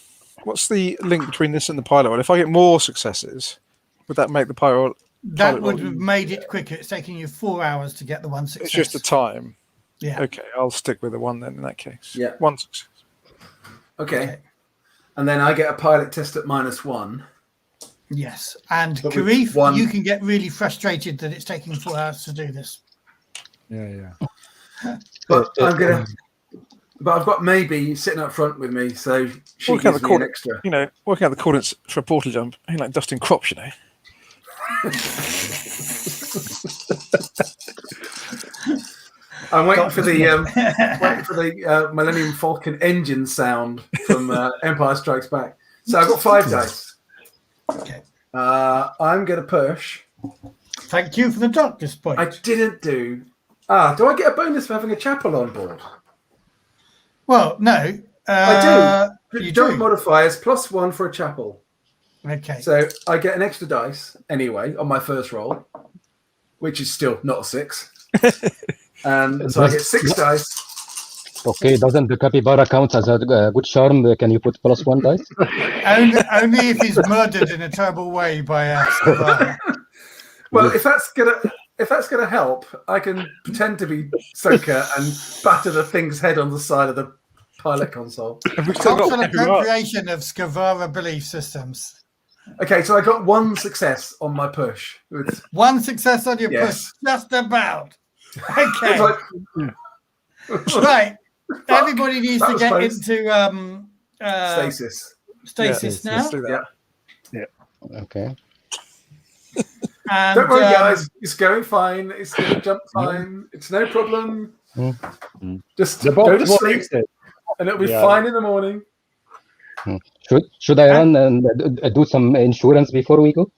What's the link between this and the pilot roll? If I get more successes, would that make the pilot? That would have made it quicker. It's taking you 4 hours to get the 1 success. It's just the time. Yeah. Okay, I'll stick with the 1 then in that case. Yeah. 1 success. Okay. And then I get a pilot test at -1. Yes. And But Keriff, with 1 you can get really frustrated that it's taking 4 hours to do this. Yeah. But I've got Maibe sitting up front with me, so she gives me an extra. Working out the coordinates for a portal jump, ain't like dusting crops, I'm waiting for the Millennium Falcon engine sound from Empire Strikes Back. So I've got 5 dice. Okay. I'm going to push. Thank you for the doctor's point. I didn't do. Do I get a bonus for having a chapel on board? Well, no. I do. You Jump do. modifiers +1 for a chapel. Okay. So I get an extra dice anyway on my first roll, which is still not a 6. And so I get 6 dice. Okay, doesn't the Capabara count as a good charm? Can you put +1 dice? Only if he's murdered in a terrible way by a survivor. Well, if that's gonna help, I can pretend to be Soka and batter the thing's head on the side of the pilot console. Cultural appropriation of Skavara belief systems. Okay, so I got 1 success on my push. 1 success on your push, just about. Okay. Right. Everybody needs to get into stasis now. Let's do that. Yeah. Okay. And, don't worry, guys. It's going fine. It's going to jump fine. It's no problem. Just go to sleep, and it'll be fine in the morning. Should I run and do some insurance before we go?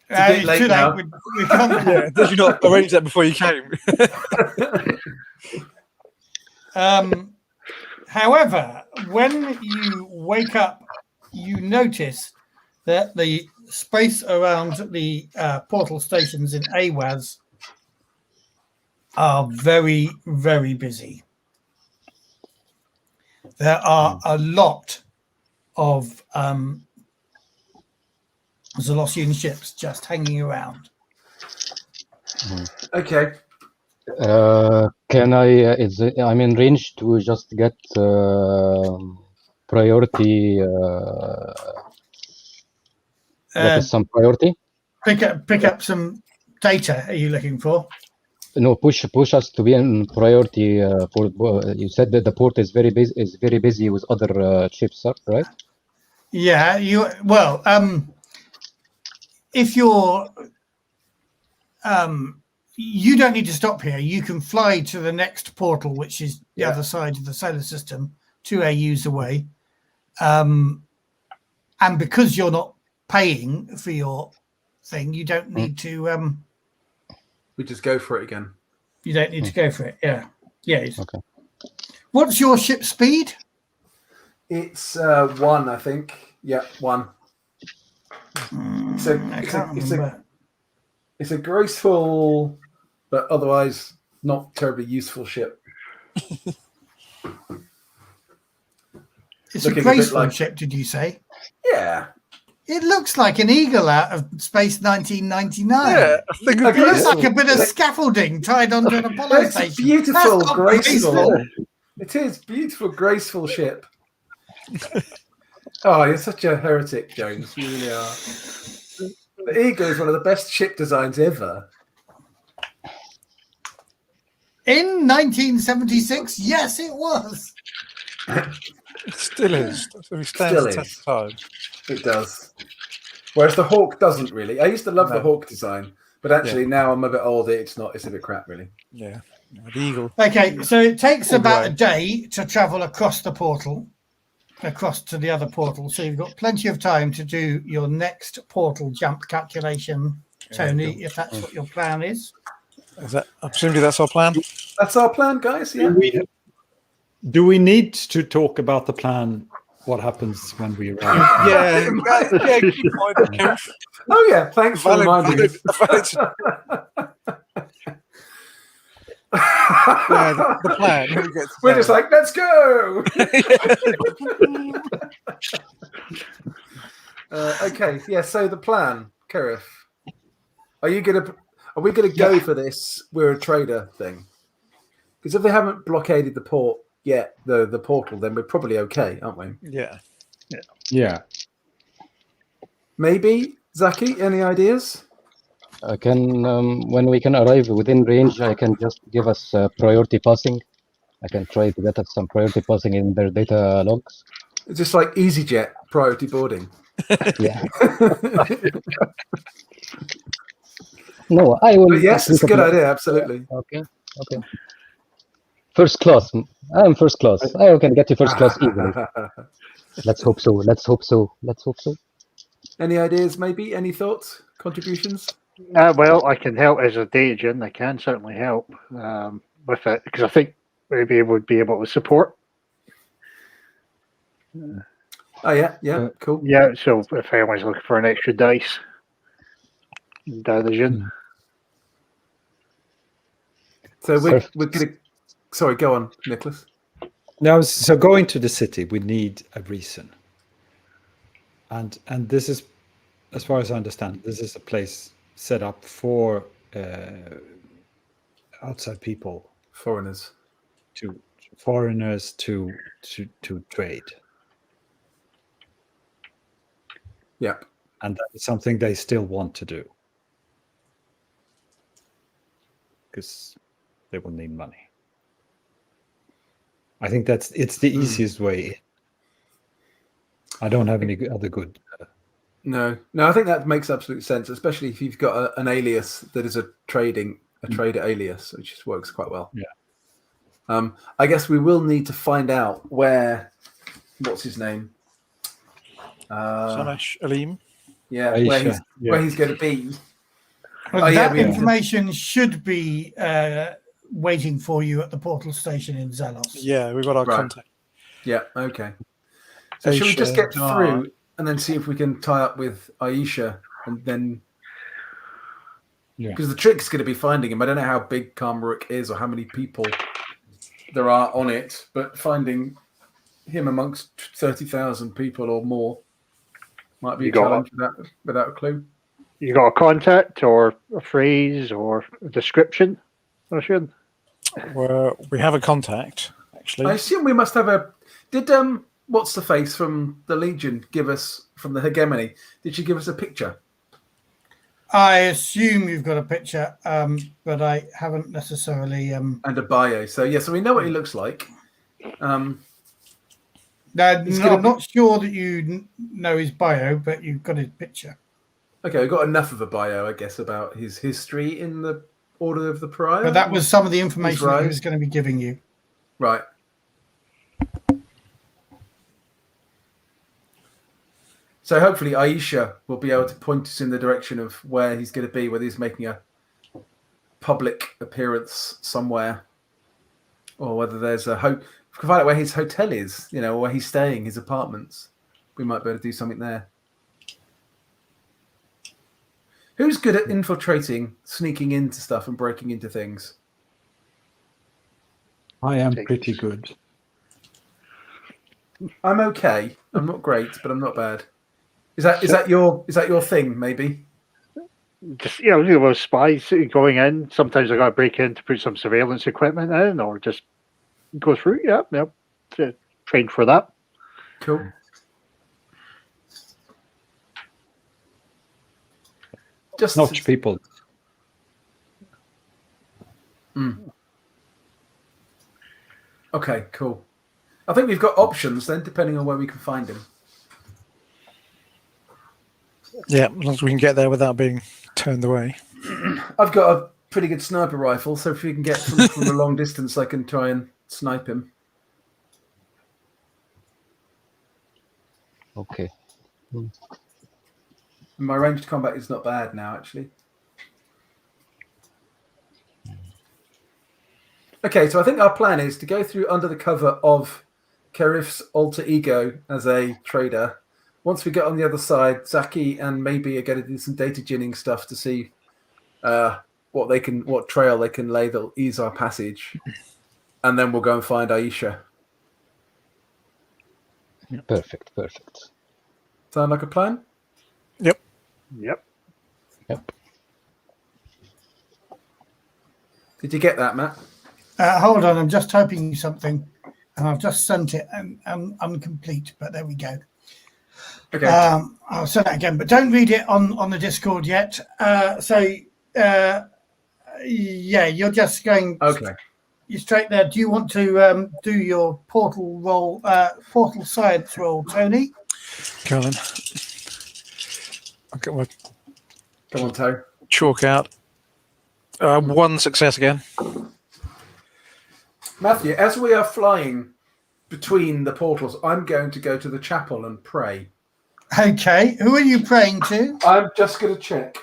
It's a bit late now. We can't. Did you not arrange that before you came? However, when you wake up, you notice that the space around the portal stations in Awaz are very, very busy. There are a lot of Zalosian ships just hanging around. Okay. Can I'm in range to just get priority. What is some priority? Pick up some data. Are you looking for? No, push us to be in priority. You said that the port is very busy with other ships, right? Yeah. If you're you don't need to stop here. You can fly to the next portal, which is the other side of the solar system, 2 AUs away. And because you're not paying for your thing, you don't need to. We just go for it again. You don't need to go for it. Yeah. Okay. What's your ship speed? It's 1, I think. Yeah, 1. It's a graceful, but otherwise not terribly useful ship. It's Looking a graceful ship, did you say? Yeah. It looks like an eagle out of Space 1999. Yeah, I think It looks like a bit of scaffolding tied onto an Apollo station. It's beautiful, graceful. It is beautiful, graceful ship. Oh, you're such a heretic, Jones. You really are. The Eagle is one of the best ship designs ever. In 1976, yes, it was. It still is. It stands the test of time. It does. Whereas the Hawk doesn't really. I used to love the Hawk design, but actually now I'm a bit older. It's a bit crap, really. Yeah. The Eagle. Okay, so it takes about a day to travel across the portal, across to the other portal. So you've got plenty of time to do your next portal jump calculation, Tony, if that's what your plan is. Presumably that's our plan? That's our plan, guys, yeah. Do we need to talk about the plan? What happens when we arrive? Yeah, good point, Keriff. Oh, yeah, thanks for reminding me. The plan. We're just like, let's go. Okay, yeah. So the plan, Keriff. Are we gonna go for this? We're a trader thing. Because if they haven't blockaded the port yet, the portal, then we're probably okay, aren't we? Yeah. Maybe Zaki. Any ideas? I can, when we can arrive within range, I can just give us priority passing. I can try to get us some priority passing in their data logs. It's just like EasyJet priority boarding. Yeah. No, I will. But yes, it's a good idea. Absolutely. Okay. First class. I'm first class. I can get to first class easily. Let's hope so. Any ideas? Maybe any thoughts? Contributions? Well, I can help as a datagen. I can certainly help with it because I think maybe it would be able to support. Oh yeah, cool. Yeah, so if anyone's looking for an extra dice, datagen. So we're gonna. Sorry, go on, Niclas. Now, so going to the city, we need a reason, and this is, as far as I understand, this is a place set up for outside people, foreigners to trade. Yep. And that is something they still want to do because they will need money. I think it's the easiest way. I don't have any other good. No, I think that makes absolute sense, especially if you've got an alias that is a trader alias, which just works quite well. Yeah. I guess we will need to find out what's his name? Samesh Aleem. Yeah, Aisha, where he's going to be. Well, that information should be waiting for you at the portal station in Zalos. Yeah, we've got our contact. Yeah, okay. So should we just get through and then see if we can tie up with Aisha and then... Because the trick's going to be finding him. I don't know how big Karmaruk is or how many people there are on it, but finding him amongst 30,000 people or more might be a challenge without a clue. You got a contact or a phrase or a description, Oshian? Well, we have a contact, actually. I assume we must have a... Did what's the face from the Legion give us, from the Hegemony, did she give us a picture? I assume you've got a picture, but I haven't necessarily... And a bio. So we know what he looks like. I'm not sure that you know his bio, but you've got his picture. Okay, we've got enough of a bio, I guess, about his history in the Order of the Pariah. But that was some of the information that he was going to be giving you. Right. So hopefully Aisha will be able to point us in the direction of where he's going to be, whether he's making a public appearance somewhere, or whether there's a if we can find out where his hotel is, or where he's staying, his apartments. We might be able to do something there. Who's good at infiltrating, sneaking into stuff and breaking into things? I am pretty good. I'm okay. I'm not great, but I'm not bad. Is that your thing? Maybe. Just those spies going in. Sometimes I got to break in to put some surveillance equipment in, or just go through. Yeah. Trained for that. Cool. Just notch people. Okay, cool. I think we've got options then, depending on where we can find him. Yeah, as long as we can get there without being turned away. I've got a pretty good sniper rifle, so if we can get from a long distance, I can try and snipe him. Okay. My ranged combat is not bad now, actually. Okay, so I think our plan is to go through under the cover of Keriff's alter ego as a trader. Once we get on the other side, Zaki and Maibe are going to do some data ginning stuff to see what trail they can lay that'll ease our passage, and then we'll go and find Aisha. Perfect. Sound like a plan? Yep. Did you get that, Matt? Hold on, I'm just typing you something, and I've just sent it and incomplete, but there we go. Okay. I'll send that again, but don't read it on the Discord yet. You're just going. Okay. You're straight there. Do you want to do your portal science roll, Tony? Colin. I'll get my Come on, Toe. chalk out. One success again. Matthew, as we are flying between the portals, I'm going to go to the chapel and pray. Okay. Who are you praying to? I'm just going to check.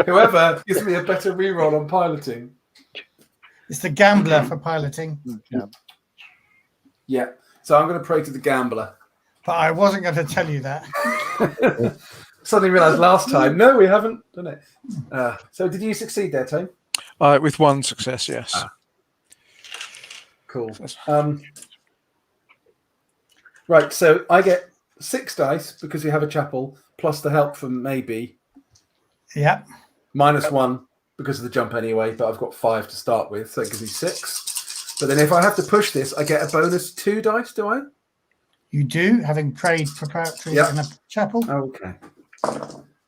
Whoever gives me a better reroll on piloting. It's the gambler for piloting. Yeah. So I'm going to pray to the gambler. But I wasn't going to tell you that. Suddenly realised last time. No, we haven't done it. So did you succeed there, Tone? With one success, yes. Cool. Right, so I get 6 dice because we have a chapel, plus the help from Maibe. Yeah. -1 because of the jump anyway, but I've got 5 to start with, so it gives me 6. But then if I have to push this, I get a bonus 2 dice, do I? You do, having prayed preparatory in a chapel. Okay.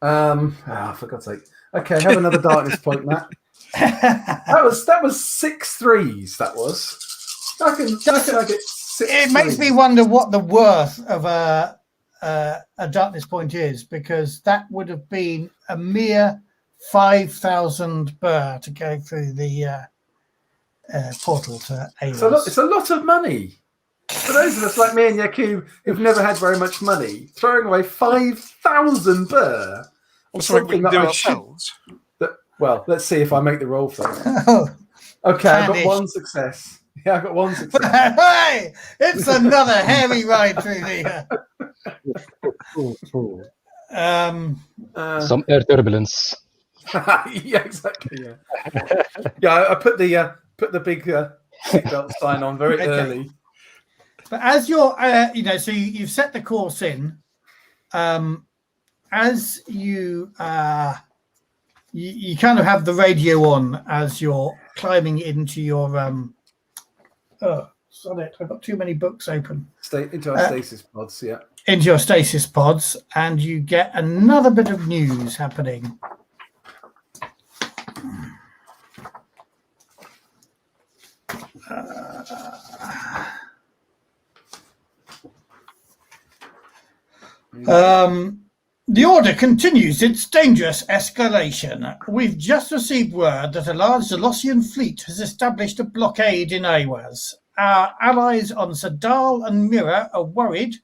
For God's sake. Okay, have another darkness point, Matt. That was 6 3s. That was. I can get 6. It makes me wonder what the worth of a darkness point is, because that would have been a mere 5,000 burr to go through the portal to Alos. It's a lot of money. For those of us like me and Yaqub who've never had very much money, throwing away 5,000 burr on something that I should. Well, let's see if I make the roll first. Okay, I've got 1 success. Yeah, I've got 1 success. Hey, it's another hairy ride through the. Some air turbulence. Yeah, exactly. Yeah, I put the big seatbelt sign on very early. But as you're, so you've set the course in. As you kind of have the radio on as you're climbing into your sonnet. I've got too many books open. Into our stasis pods, yeah. Into your stasis pods, and you get another bit of news happening. The Order continues its dangerous escalation. We've just received word that a large Zalosian fleet has established a blockade in Awaz. Our allies on Sadal and Mira are worried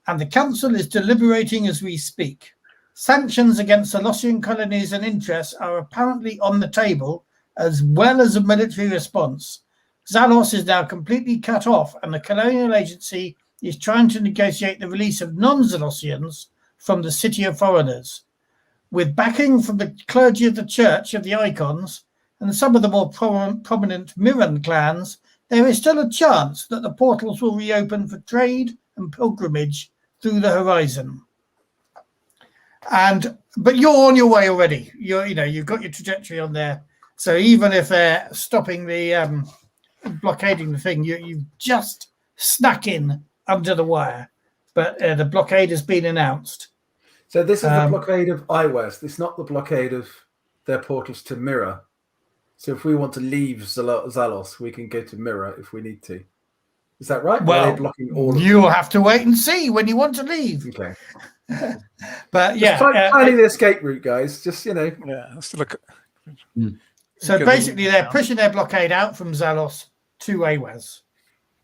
and the council is deliberating as we speak. Sanctions against Zalosian colonies and interests are apparently on the table, as well as a military response. Zalos is now completely cut off, and the colonial agency is trying to negotiate the release of non-Zalosians from the city of foreigners. With backing from the clergy of the Church of the Icons and some of the more prominent Miran clans, there is still a chance that the portals will reopen for trade and pilgrimage through the horizon. But you're on your way already. You've got your trajectory on there. So even if they're stopping the blockading the thing, you've just snuck in under the wire. But the blockade has been announced. So this is the blockade of Iwes. It's not the blockade of their portals to Mirror. So if we want to leave Zalos, we can go to Mirror if we need to. Is that right? Well, blocking all of you'll have to wait and see when you want to leave. Okay. But yeah, finding the escape route, guys. Just Yeah, let's look. So basically, they're pushing their blockade out from Zalos to Awaz.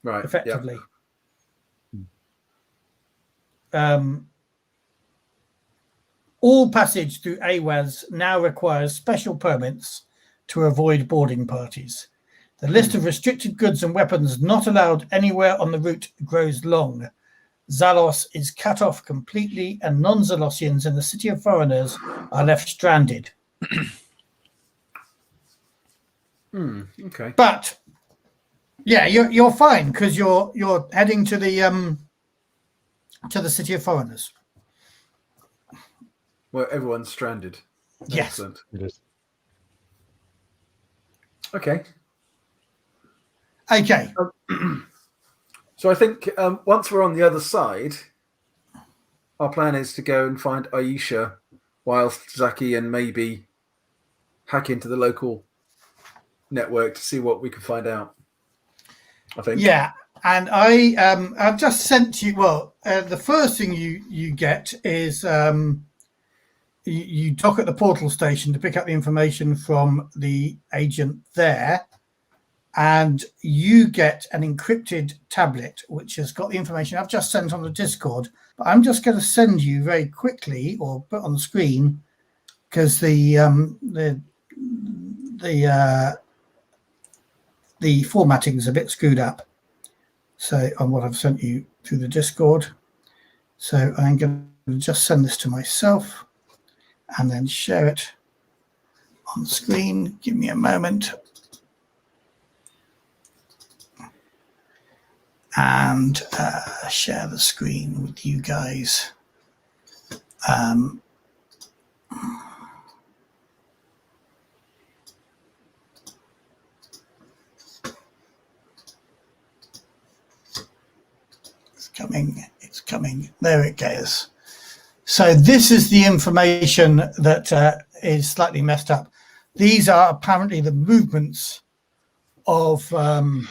Right. Effectively. All passage through Awaz now requires special permits to avoid boarding parties. The list of restricted goods and weapons not allowed anywhere on the route grows long. Zalos is cut off completely, and non-Zalosians in the city of foreigners are left stranded. Okay. But yeah, you're fine because you're heading to the city of foreigners. Where everyone's stranded. Yes. Excellent. It is. Okay. Okay. So I think once we're on the other side, our plan is to go and find Aisha whilst Zaki and Maibe hack into the local network to see what we can find out. I think. Yeah, and I've just sent you. Well, the first thing you get is you dock at the portal station to pick up the information from the agent there, and you get an encrypted tablet which has got the information I've just sent on the Discord. But I'm just going to send you very quickly, or put on the screen, because the formatting is a bit screwed up. So on what I've sent you through the Discord. So I'm going to just send this to myself and then share it on screen. Give me a moment. And share the screen with you guys. It's coming. There it goes. So this is the information that is slightly messed up. These are apparently the movements of Salim.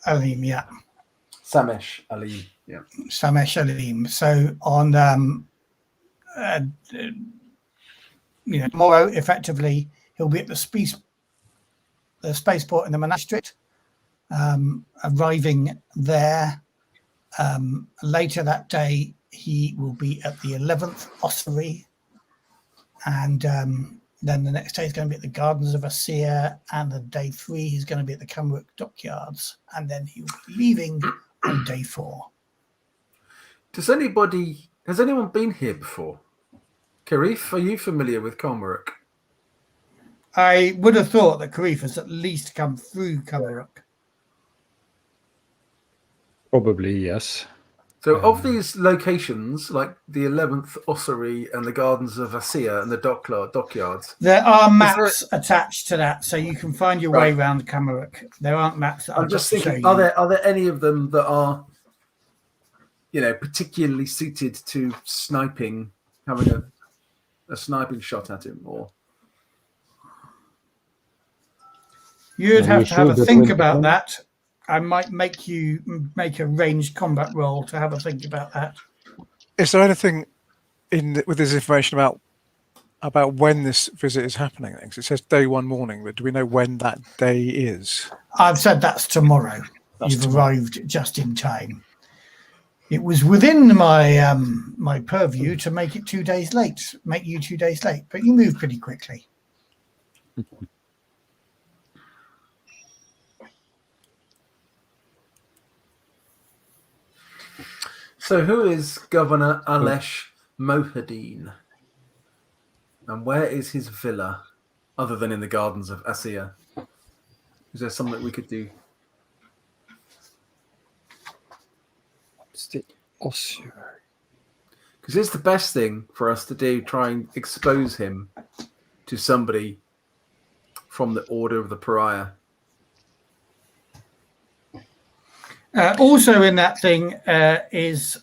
Alim, yeah. Samesh Alim, yeah. Samesh Alim. So on tomorrow, effectively, he'll be at the spaceport in the monastery, arriving there. Later that day, he will be at the 11th Ossuary, and then the next day he's going to be at the Gardens of Asir, and on day 3 he's going to be at the Camrook Dockyards, and then he will be leaving on day 4. Has anyone been here before? Keriff, are you familiar with Camrook? I would have thought that Keriff has at least come through Camrook. Probably, yes. So of these locations, like the 11th Ossuary and the Gardens of Asir and the Dockyards, there are maps attached to that, so you can find your way around Camrook. There aren't maps that I'm just thinking, are there any of them that are, particularly suited to sniping, having a sniping shot at him, or? You'd have to have a think about that. I might make you make a ranged combat roll to have a think about that. Is there anything with this information about when this visit is happening? Because it says day 1 morning, but do we know when that day is? I've said that's tomorrow. You've arrived just in time. It was within my my purview to make you 2 days late, but you moved pretty quickly. So who is Governor Alesh Mohadeen? And where is his villa, other than in the gardens of Asiya? Is there something we could do? It's the Oshian. Because it's the best thing for us to do, try and expose him to somebody from the Order of the Pariah. Also in that thing is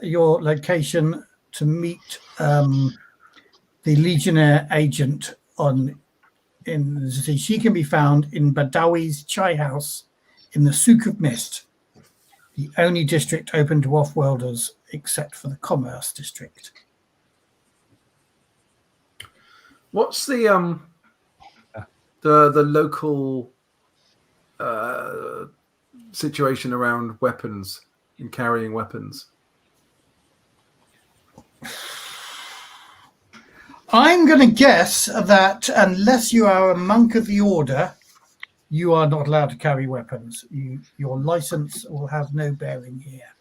your location to meet the Legionnaire agent in the city. She can be found in Badawi's Chai House in the Souk of Mist, the only district open to off-worlders except for the Commerce District. What's the local situation around weapons and carrying weapons? I'm going to guess that unless you are a monk of the order, you are not allowed to carry weapons. Your license will have no bearing here.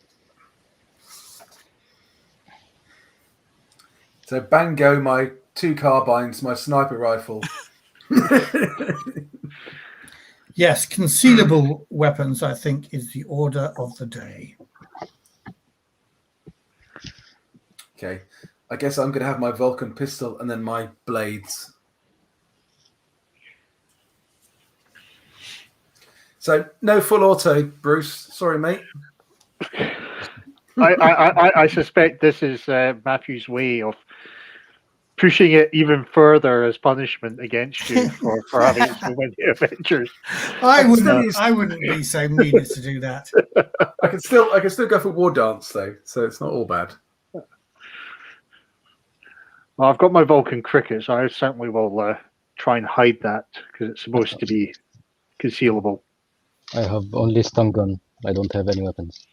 So bang go my 2 carbines, my sniper rifle. Yes, concealable weapons, I think, is the order of the day. Okay. I guess I'm going to have my Vulcan pistol and then my blades. So no full auto, Bruce. Sorry, mate. I suspect this is Matthew's way of pushing it even further as punishment against you for having so many adventures. I wouldn't be so mean as to do that. I can still go for war dance though, so it's not all bad. Well, I've got my Vulcan cricket, so I certainly will try and hide that because it's supposed to be concealable. I have only stun gun. I don't have any weapons.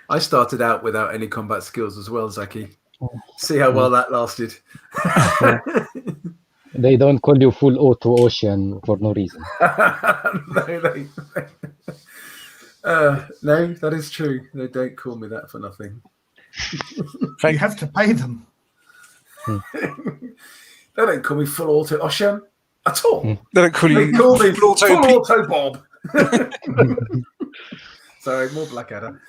I started out without any combat skills as well, Zaki. See how well that lasted. They don't call you full auto Oshian for no reason. No, that is true. They don't call me that for nothing. You have to pay them. They don't call me full auto Oshian at all. They don't call you call me full auto Bob. Sorry, more Blackadder.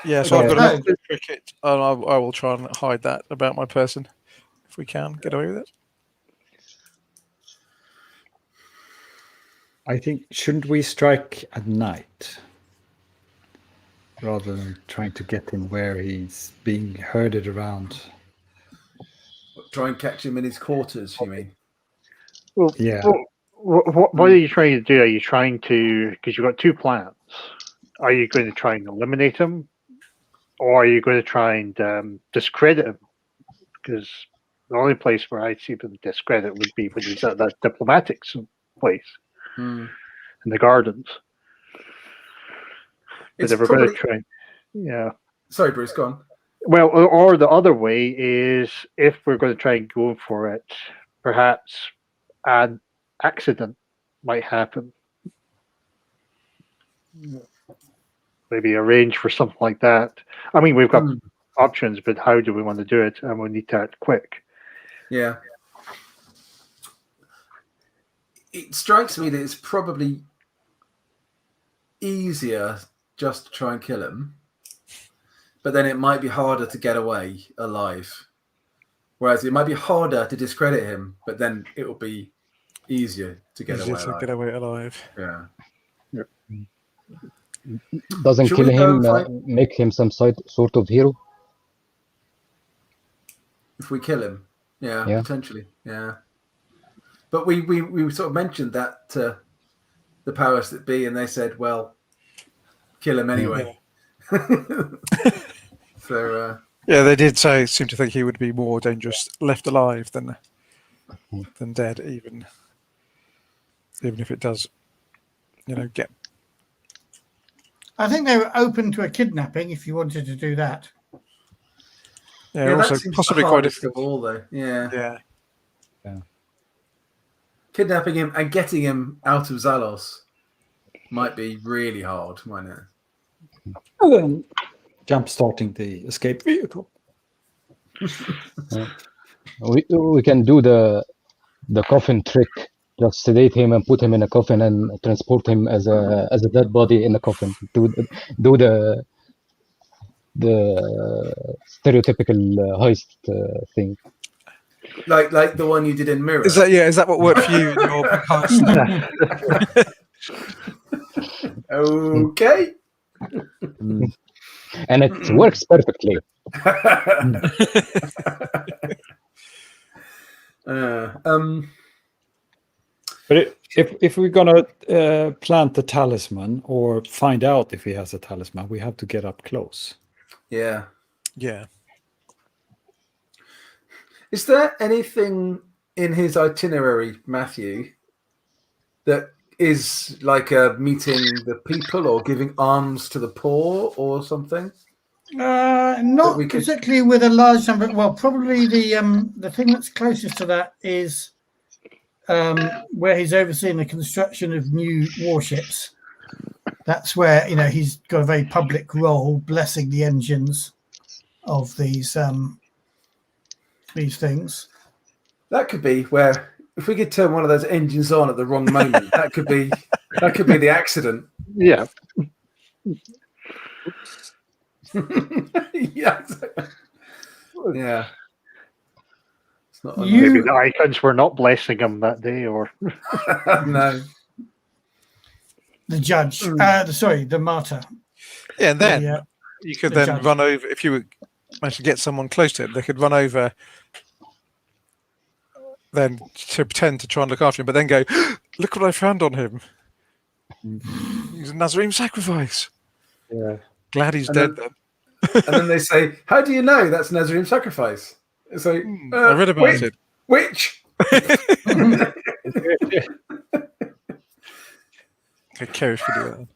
Yeah, so I've got a cricket, and I will try and hide that about my person if we can get away with it. I think, shouldn't we strike at night rather than trying to get him where he's being herded around? Try and catch him in his quarters, you mean? Well, yeah. What are you trying to do? Are you trying to, because you've got 2 plans, are you going to try and eliminate him? Or are you going to try and discredit him? Because the only place where I'd see them discredit would be when he's at that diplomatic place in the gardens. But if we're going to try, yeah. Sorry, Bruce, go on. Well, or the other way is if we're going to try and go for it, perhaps an accident might happen. Maybe arrange for something like that. I mean, we've got options, but how do we want to do it? And we need to act quick. Yeah. It strikes me that it's probably easier just to try and kill him, but then it might be harder to get away alive. Whereas it might be harder to discredit him, but then it will be easier to get away alive. Yeah. Doesn't kill him make him some sort of hero? If we kill him, yeah. Potentially, yeah. But we sort of mentioned that to the powers that be, and they said, "Well, kill him anyway." So Yeah, they did seem to think he would be more dangerous left alive than dead, even if it does, get. I think they were open to a kidnapping if you wanted to do that. Yeah, also that seems possibly the quite hardest of all, though. Yeah. Kidnapping him and getting him out of Zalos might be really hard, mightn't it? And then jump-starting the escape vehicle. We can do the coffin trick. Just sedate him and put him in a coffin and transport him as a dead body in a coffin. Do the stereotypical heist thing. Like the one you did in Mirror. Is that what worked for you in your heist? Okay. And it works perfectly. But if we're gonna plant the talisman or find out if he has a talisman, we have to get up close. Yeah. Is there anything in his itinerary, Matthew, that is like meeting the people or giving alms to the poor or something? Not particularly with a large number. Well, probably the thing that's closest to that is where he's overseeing the construction of new warships. That's where he's got a very public role, blessing the engines of these things. That could be where if we could turn one of those engines on at the wrong moment, that could be the accident. Yeah. Yeah. It's not maybe the icons were not blessing him that day, or no. The judge, the martyr. Yeah, and then you could then run over if you managed to get someone close to him. They could run over, then to pretend to try and look after him, but then go, "Look what I found on him! He's a Nazarene sacrifice." Yeah, glad he's dead. Then, and then they say, "How do you know that's Nazarene sacrifice?" It's like I read about it. Which? Okay, Keriff could do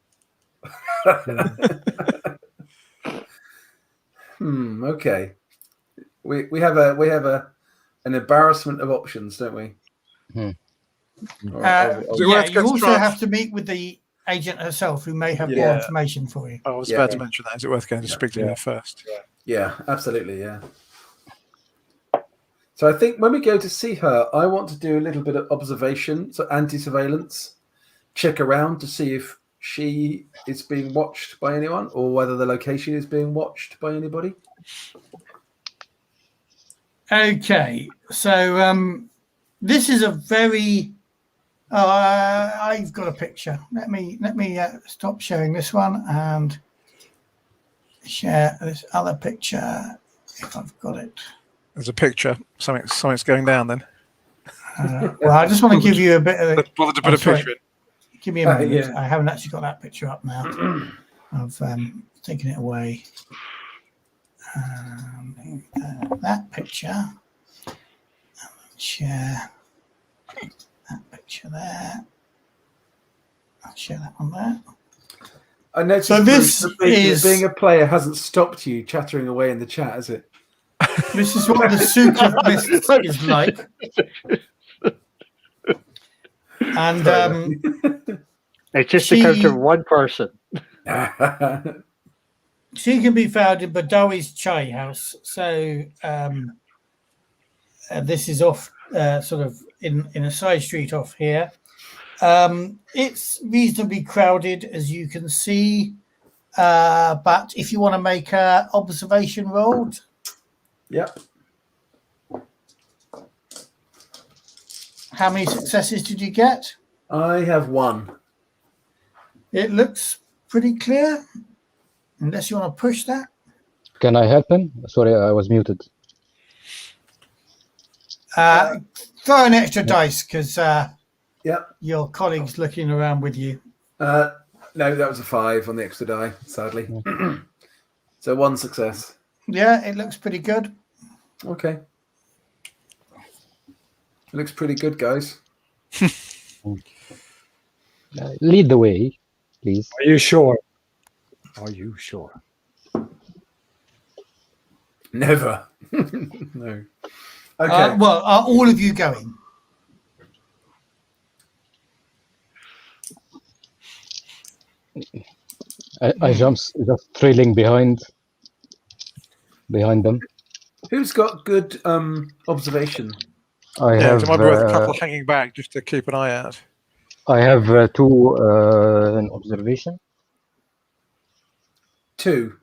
that. Okay. We have an embarrassment of options, don't we? You also have to meet with the agent herself, who may have more information for you. I was about to mention that. Is it worth going to speak to her first? Yeah, absolutely. Yeah. So I think when we go to see her, I want to do a little bit of observation, so anti-surveillance, check around to see if she is being watched by anyone or whether the location is being watched by anybody. Okay, so this is a very. I've got a picture. Let me stop sharing this one and share this other picture if I've got it. There's a picture. Something's going down then. Well, I just want to give you a bit of. Bothered to put a picture in. Give me a moment. I haven't actually got that picture up now. I've taken it away. That picture. Share that picture there. I'll share that one there. I noticed so this is being a player hasn't stopped you chattering away in the chat, has it? This is what the Cyclade list is like. And it's just to counter one person. She can be found in Badawi's Chai House. So this is off sort of in a side street off here. It's reasonably crowded, as you can see. But if you want to make an observation roll. Yep. How many successes did you get? I have one. It looks pretty clear. Unless you want to push that. Can I help him? Sorry, I was muted. Throw an extra dice because yep. Your colleague's looking around with you. No, that was a 5 on the extra die, sadly. So one success. Yeah, it looks pretty good. Okay. It looks pretty good, guys. Lead the way, please. Are you sure? Are you sure? Never. No. Okay. Well, are all of you going? I just trailing behind them. Who's got good observation? I Yeah, have there might be worth a couple hanging back just to keep an eye out. I have 2 in observation. 2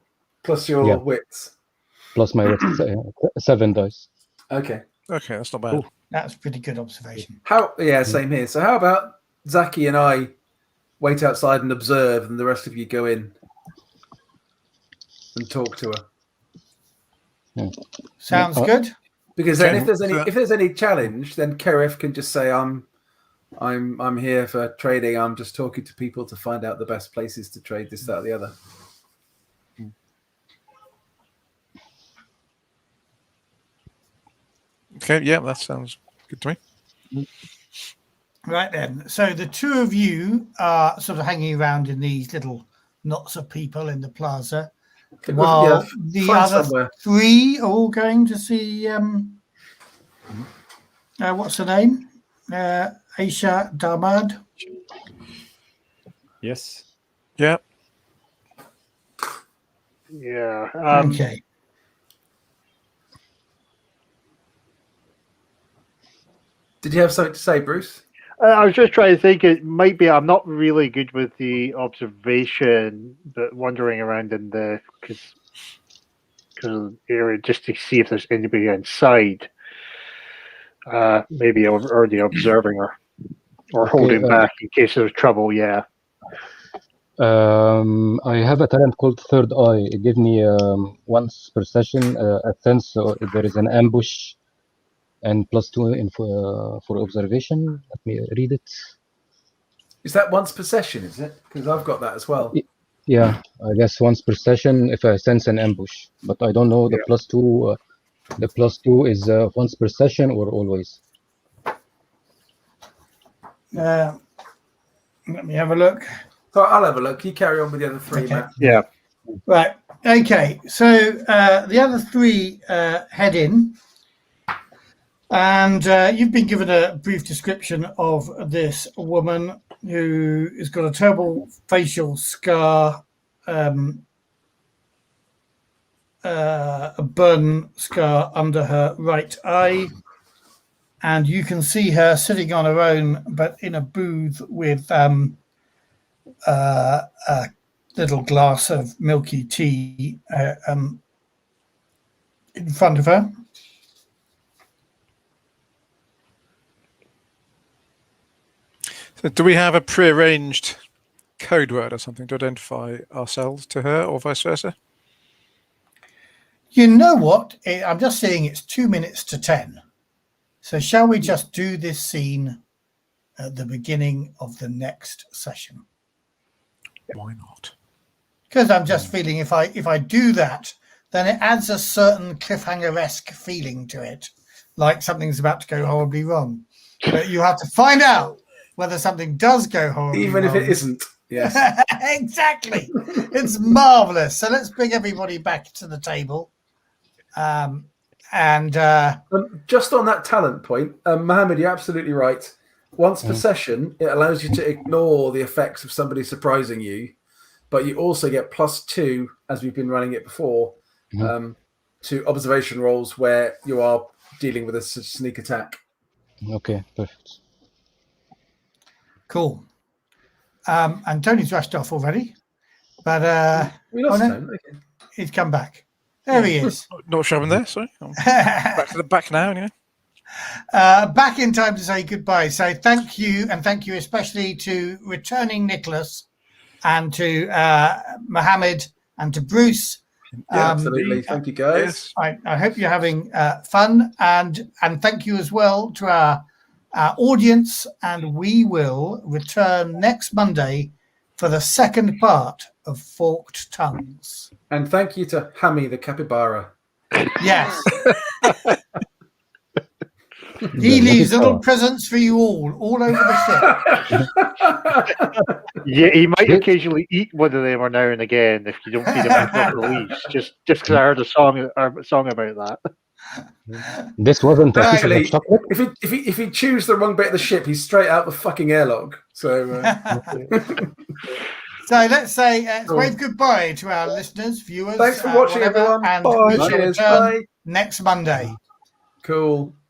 plus your wits. Plus my wits, 7 dice. Okay. Okay, that's not bad. That's pretty good observation. Same here. So how about Zaki and I wait outside and observe, and the rest of you go in and talk to her. Sounds good. Because then, if there's any challenge, then Keriff can just say, "I'm here for trading. I'm just talking to people to find out the best places to trade this, that, or the other." Okay, yeah, that sounds good to me. Right then. So the 2 of you are sort of hanging around in these little knots of people in the plaza, while the other 3 are all going to see what's her name? Aisha Damad. Yes. Yeah. Yeah. Okay. Did you have something to say, Bruce? I was just trying to think. It might be I'm not really good with the observation, but wandering around in the area just to see if there's anybody inside. Maybe already observing her or holding back in case there's trouble. Yeah. I have a talent called Third Eye. It gives me once per session a sense if there is an ambush, and +2 for observation. Let me read it. Is that once per session? Is it? Because I've got that as well. Yeah, I guess once per session if I sense an ambush, but I don't know the +2. The +2 is once per session or always. Let me have a look. So I'll have a look. You carry on with the other 3, Okay. Matt. Yeah. Right. Okay. So the other 3 head in, and you've been given a brief description of this woman who has got a terrible facial scar, a burn scar under her right eye, and you can see her sitting on her own, but in a booth with a little glass of milky tea in front of her. So do we have a prearranged code word or something to identify ourselves to her, or vice versa? You know what? I'm just saying it's 2 minutes to 10. So shall we just do this scene at the beginning of the next session? Why not? Because I'm just feeling if I do that, then it adds a certain cliffhanger-esque feeling to it, like something's about to go horribly wrong. But you have to find out whether something does go horribly wrong. Even if it isn't. Yes. Exactly. It's marvelous. So let's bring everybody back to the table. Just on that talent point, Mohamed, you're absolutely right. Once per session, it allows you to ignore the effects of somebody surprising you, but you also get +2, as we've been running it before, to observation rolls where you are dealing with a sneak attack. Okay, perfect. Cool. And Tony's rushed off already, but we lost him. Okay. He's come back. There he is. Not sure I'm there. Sorry, I'm back to the back now. Anyway. Back in time to say goodbye. So thank you, and thank you especially to returning Niclas, and to Mohamed, and to Bruce. Yeah, absolutely. Thank you, guys. I hope you're having fun, and thank you as well to our audience. And we will return next Monday for the second part of Forked Tongues. And thank you to Hammy the Capabara. Yes. He leaves little presents for you all over the ship. Yeah, he might occasionally eat one of them or now and again if you don't feed him a proper leash. Just because I heard a song about that. This wasn't a piece Actually, of chocolate. if he chews the wrong bit of the ship, he's straight out the fucking airlock. So, so let's say let's wave goodbye to our listeners, viewers. Thanks for watching, everyone. And Bye. we shall Cheers. return Bye. next Monday. Cool.